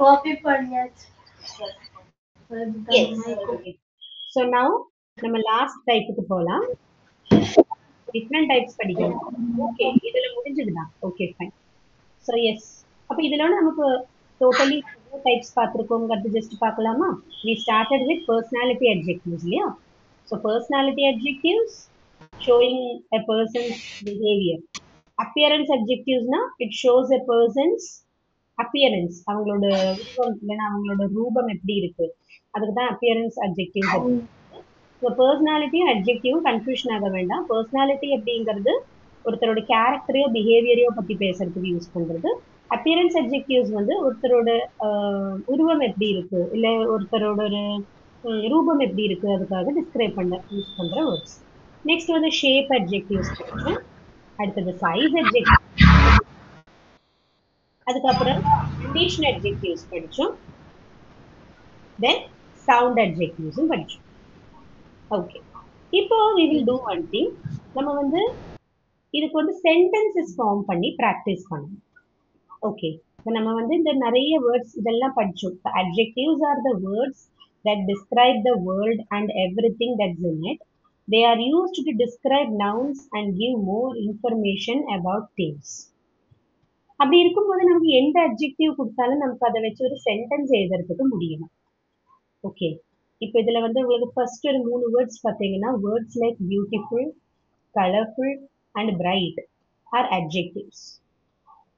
Copy பண்ணியாச்சு. Yes. Okay. So now நம்ம லாஸ்ட் டைப்புக்கு போலாம். டிஃப்ரெண்ட் டைப்ஸ் படிக்கணும். ஓகே, இதுல முடிஞ்சதுதான். Okay fine. ஸோ எஸ், அப்போ இதுல நமக்கு டோட்டலி டைப்ஸ் பார்த்துருக்கோங்கிறது ஜஸ்ட் பார்க்கலாமா? We started with personality adjectives இல்லையா? So personality adjectives showing a person's behaviour. Appearance அட்ஜெக்டிவ்ஸ்னா it shows a person's appearance, அவங்களோட உருவம் இல்லைன்னா அவங்களோட ரூபம் எப்படி இருக்கு, அதுக்கு தான் அப்பியரன்ஸ் அட்ஜெக்டிவ்ஸ். ஸோ பர்சனாலிட்டியும் அட்ஜெக்டிவும் கன்ஃபியூஷன் ஆக வேண்டாம். பர்சனாலிட்டி அப்படிங்கிறது ஒருத்தரோட கேரக்டரையோ பிஹேவியரையோ பத்தி பேசுறதுக்கு யூஸ் பண்றது. அப்பியரன்ஸ் அட்ஜெக்டிவ்ஸ் வந்து ஒருத்தரோட உருவம் எப்படி இருக்கு, இல்ல ஒருத்தரோட ஒரு ரூபம் எப்படி இருக்கு, அதுக்காக டிஸ்கிரைப் பண்ண யூஸ் பண்ற வேர்ட்ஸ். நெக்ஸ்ட் வந்து ஷேப் அட்ஜெக்டிவ்ஸ் படிச்சோம். அடுத்தது சைஸ் அட்ஜெக்டிவ், அதுக்கப்புறம் கண்டிஷன் அட்ஜெக்டிவ்ஸ் படிச்சோம். தென் சவுண்ட் அட்ஜெக்டிவ்ஸும் படிச்சோம். ஓகே, இப்போ we will do one thing. நம்ம வந்து இதுக்கு வந்து சென்டென்சஸ் ஃபார்ம் பண்ணி ப்ராக்டிஸ் பண்ணணும். ஓகே, இப்போ நம்ம வந்து இந்த நிறைய வேர்ட்ஸ் இதெல்லாம் படிச்சோம். Adjectives R the words that describe the world and everything that's in it. They are used to describe nouns and give more information about things. அப்படி இருக்கும்போது நமக்கு எந்த அட்ஜெக்டிவ் கொடுத்தாலும் நமக்கு அதை வச்சு ஒரு சென்டென்ஸ் எழுதுறதுக்கு முடியும். ஓகே, இப்போ இதுல வந்து உங்களுக்கு ஃபர்ஸ்ட் ஒரு 3 வேர்ட்ஸ் பார்த்தீங்கன்னா, words like beautiful, colorful and bright are adjectives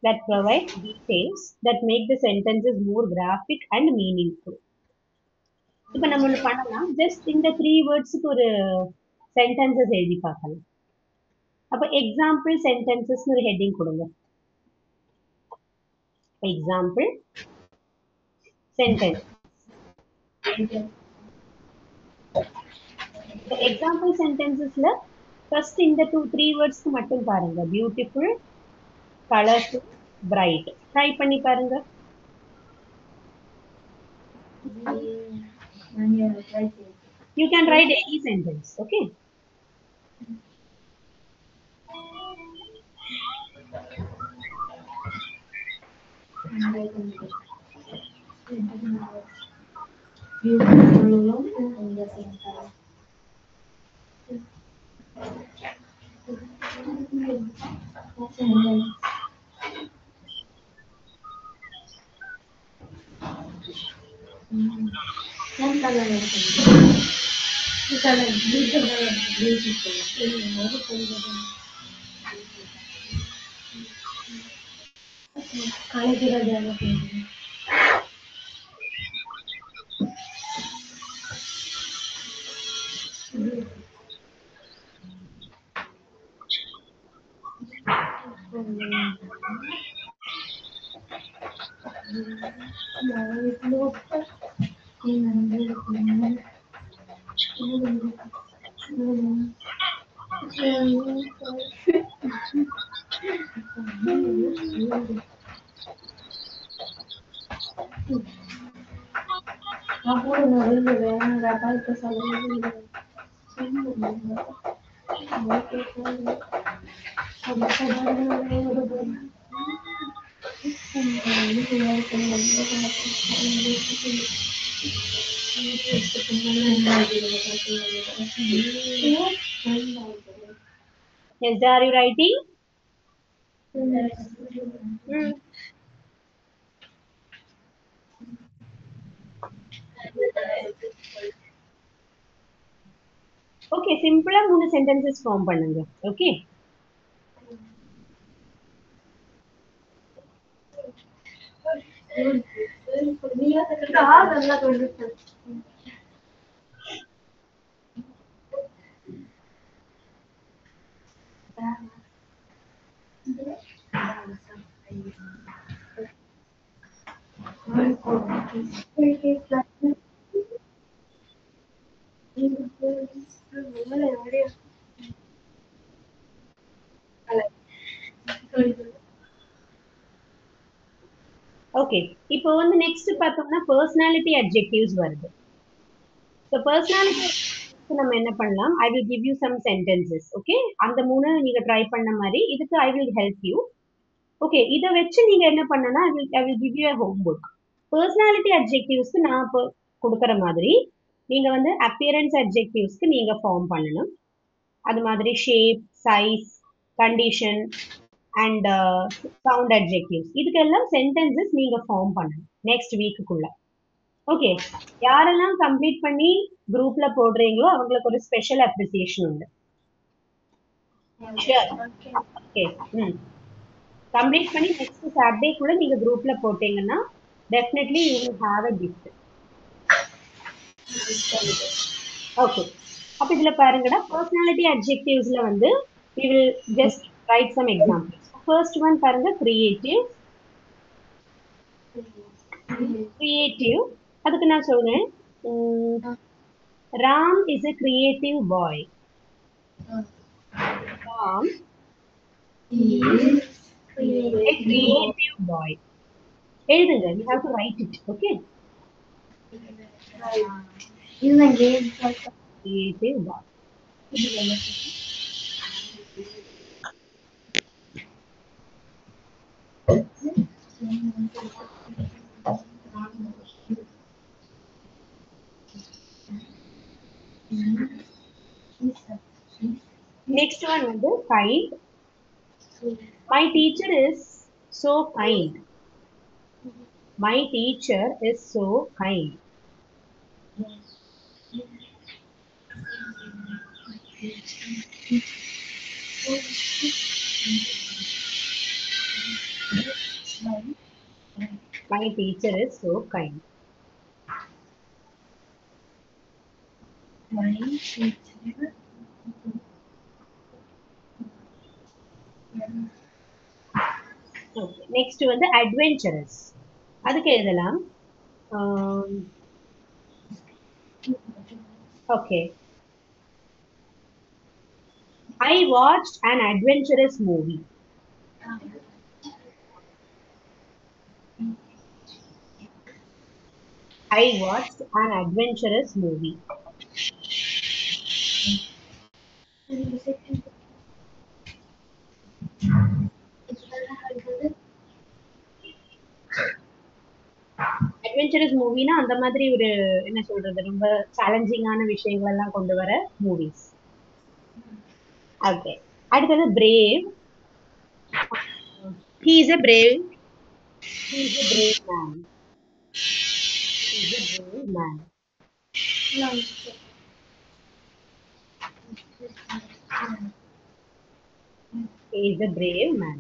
that provide details that make the sentences more graphic and meaningful. இப்போ நம்ம ஒன்று பண்ணலாம், ஜஸ்ட் இந்த 3 வேர்ட்ஸுக்கு ஒரு சென்டென்சஸ் எழுதி பார்க்கலாம். அப்போ எக்ஸாம்பிள் சென்டென்சஸ்னு ஒரு ஹெட்டிங் கொடுங்க. Example sentence. எக்ஸாம்பிள் சென்டென்சஸ்ல ஃபர்ஸ்ட் இந்த 2-3 வேர்ட்ஸ்க்கு மட்டும் பாருங்க. Beautiful, colourful, bright. ட்ரை பண்ணி பாருங்க. You can write any sentence, okay? Yes, are you writing? Okay, சிம்பிளா 3 சென்டென்சஸ் ஃபார்ம் பண்ணுங்க. Okay, okay. இப்போ வந்து நெக்ஸ்ட் பார்த்தோம்னா பர்சனாலிட்டி அட்ஜெக்டிவ்ஸ் வருது. ஸோ பர்சனாலிட்டி நம்ம என்ன பண்ணலாம், I will give you some sentences. Okay, அந்த 3 நீங்க ட்ரை பண்ண மாதிரி இதுக்கு I will help you. Okay, இதை வச்சு நீங்க என்ன பண்ணனா, I will give you a homework. Personality அட்ஜெக்டிவ்ஸ்க்கு நான் இப்போ கொடுக்குற மாதிரி நீங்க வந்து அப்பியரன்ஸ் அட்ஜெக்டிவ்ஸ்க்கு நீங்க ஃபார்ம் பண்ணணும். அது மாதிரி shape, size, condition and sound adjectives. இதுக்கெல்லாம் sentences நீங்க ஃபார்ம் பண்ணணும் நெக்ஸ்ட் வீக்குக்குள்ள. ஓகே, யாரெல்லாம் கம்ப்ளீட் பண்ணி குரூப்ல போடுறீங்களோ அவங்களுக்கு ஒரு ஸ்பெஷல் அப்ரிசியேஷன் உண்டு. ஷூர். ஓகே, கம்ப்ளீட் பண்ணி நெக்ஸ்ட் சாட்டர்டேக்குள்ள நீங்க குரூப்ல போட்டீங்கன்னா definitely you will have a gift. Okay, அப்ப இதுல பாருங்கடா, பர்சனாலிட்டி அட்ஜெக்டிவ்ஸ்ல வந்து we will just write some examples. First one பாருங்க, creative. Creative, அதுக்கு நான் சொல்றேன், Ram is a creative boy. Ram is a creative boy. எழுதுங்க, you have to write it. Okay, creative boy. Next one வந்து kind. My teacher is so kind. My teacher is so kind. My teacher is so kind. My teacher. Okay. Next வந்து adventurous. அதுக்கு எழுதலாம். Okay. I watched an adventurous movie. I watched an adventurous movie. Adventurous மூவினா அந்த மாதிரி ஒரு என்ன சொல்றது, ரொம்ப சேலஞ்சிங்கான விஷயங்கள் எல்லாம் கொண்டு வர மூவிஸ். ஓகே, அடுத்தது brave. He is a brave. He is a brave man. He is a brave man. He is a brave man.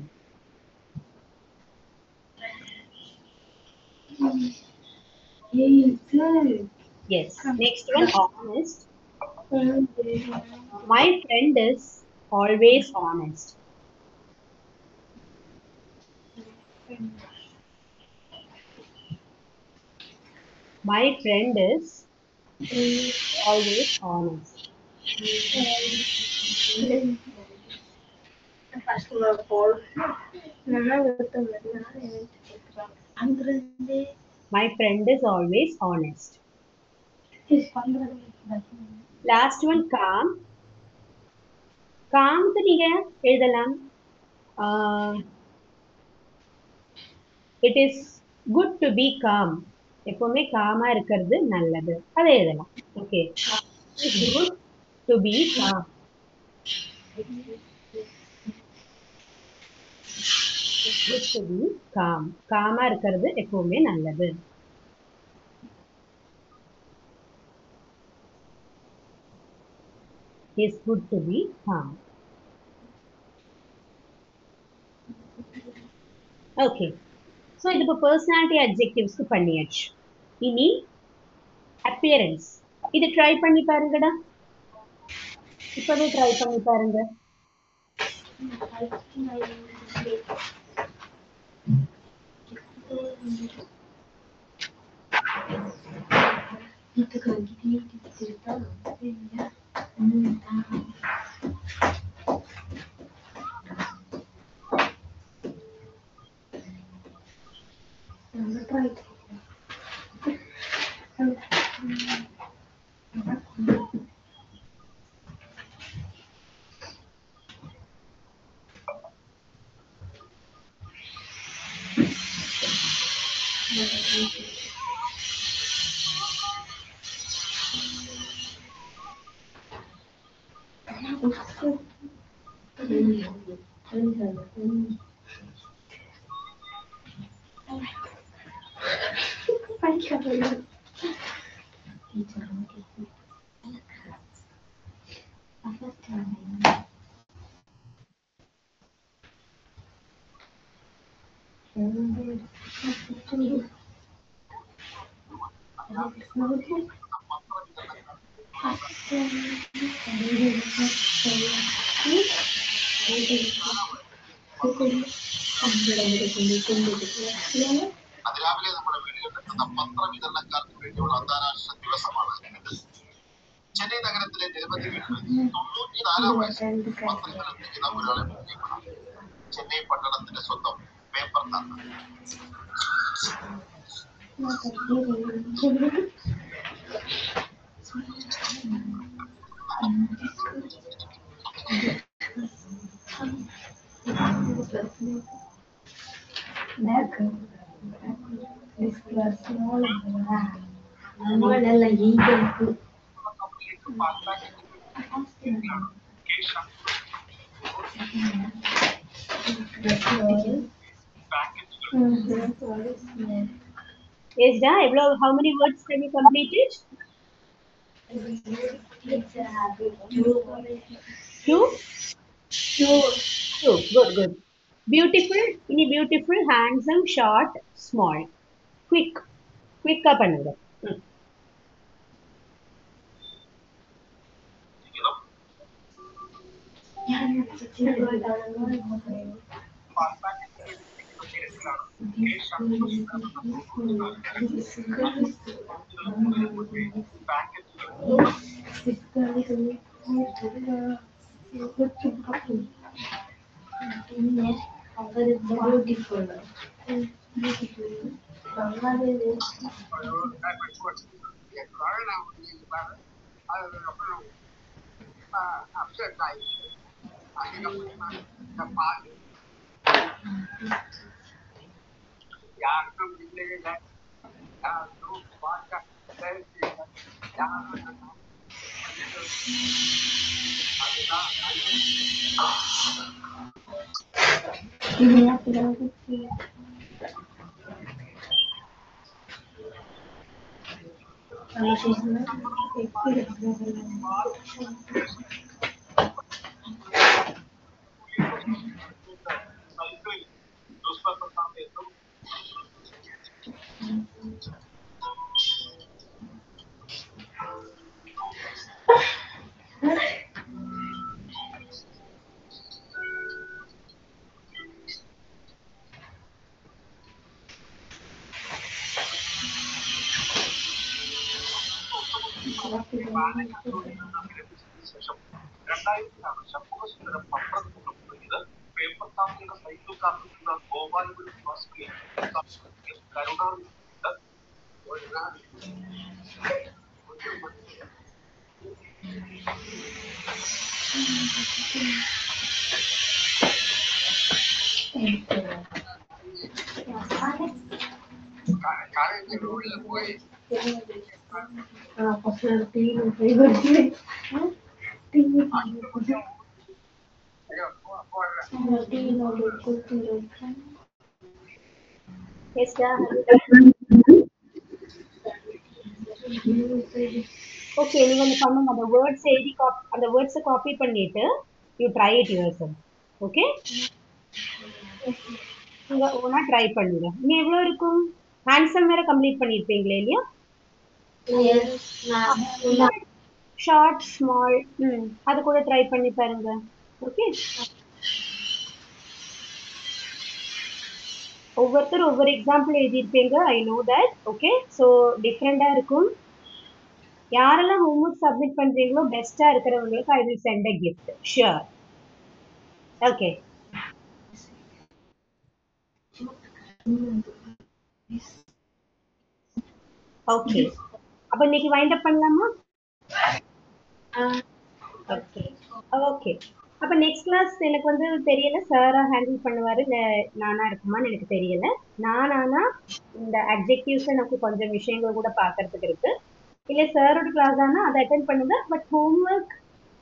Yes. Next one, honest. My friend is always honest. My friend is always honest. My friend is always honest. Last one, calm. Calm க்கு நீங்க எழுதலாம், it is good to be calm. எப்பவுமே gamma இருக்கிறது நல்லது, அதை எழுதலாம். Okay, it is good to be calm. It's good to be calm. காமா இருக்கிறது எப்பவுமே நல்லது. It's good to be calm. Okay, so இது இப்போ பர்சனாலிட்டி அட்ஜெக்டிவ்ஸ்க்கு பண்ணியாச்சு. இனி அப்பியரன்ஸ். இது ட்ரை பண்ணி பாருங்கடா, இப்பவே ட்ரை பண்ணி பாருங்க. അതിരാവിലെ നമ്മുടെ വീടുകളിലെത്തുന്ന പത്രവിതരണക്കാർക്ക് വേണ്ടിയുള്ള അന്താരാഷ്ട്ര ദിവസമാണ് ഇത്. ചെന്നൈ നഗരത്തിലെ നിരവധി വീടുകളിൽ 94-ാം വയസ്സിൽ പത്രങ്ങൾ എത്തിക്കുന്ന ഒരാളെ പരിചയപ്പെടാം. ചെന്നൈ പട്ടണത്തിന്റെ സ്വന്തം പേപ്പർ തന്ന. Yes, Da. How many words have you completed? Two? Two. Good. Beautiful. Ini beautiful, handsome, short, small. Quick. Quick up another. Yes, Da. Okay, நீங்க வந்து பண்ணுங்க அந்த வேர்ட்ஸ் எழுதி அந்த வேர்ட்ஸை காப்பி பண்ணிட்டு you try it your self. Okay, நீங்க ஓனா try பண்ணுங்க. இனி எவ்வளவு இருக்கும்? ஹேண்ட்ஸம் வேற கம்ப்ளீட் பண்ணிருப்பீங்களே இல்லையா? ஷார்ட், ஸ்மால், அது கூட ட்ரை பண்ணி பாருங்க. ஓகே, ஒவ்வொருத்தர் ஒவ்வொரு எக்ஸாம்பிள் எழுதியிருப்பீங்க. I know that. Okay, so டிஃப்ரெண்டா இருக்கும். யாரெல்லாம் ஹோம்ஒர்க் சப்மிட் பண்றீங்களோ பெஸ்டா இருக்கிறவங்களுக்கு I will send a gift sure. Okay, okay, அப்ப இன்னைக்கு வைண்ட் அப் பண்ணலாமா? Okay, okay. அப்ப நெக்ஸ்ட் கிளாஸ் எனக்கு வந்து தெரியல, சாரா ஹேண்டில் பண்ணுவாரு இல்ல நானா இருக்குமான்னு எனக்கு தெரியல. நானா இந்த அட்ஜெக்டிவ்ஸ் எனக்கு கொஞ்சம் விஷயங்கள் கூட பாக்குறதுக்கு இருக்கு. இல்ல சாரோட கிளாஸ் ஆனா அதை அட்டென்ட் பண்ணுங்க, பட் ஹோம்ஒர்க்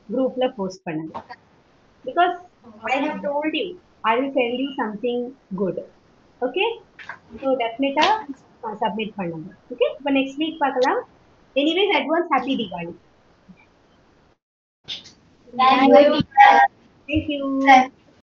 குரூப்ல போஸ்ட் பண்ணுங்க. Because I have told you, I will tell you something good. Okay? So definitely submit பண்ணுங்க. Okay? இப்போ next week பார்க்கலாம். Anyways, advance happy Diwali. Thank you. Thank you.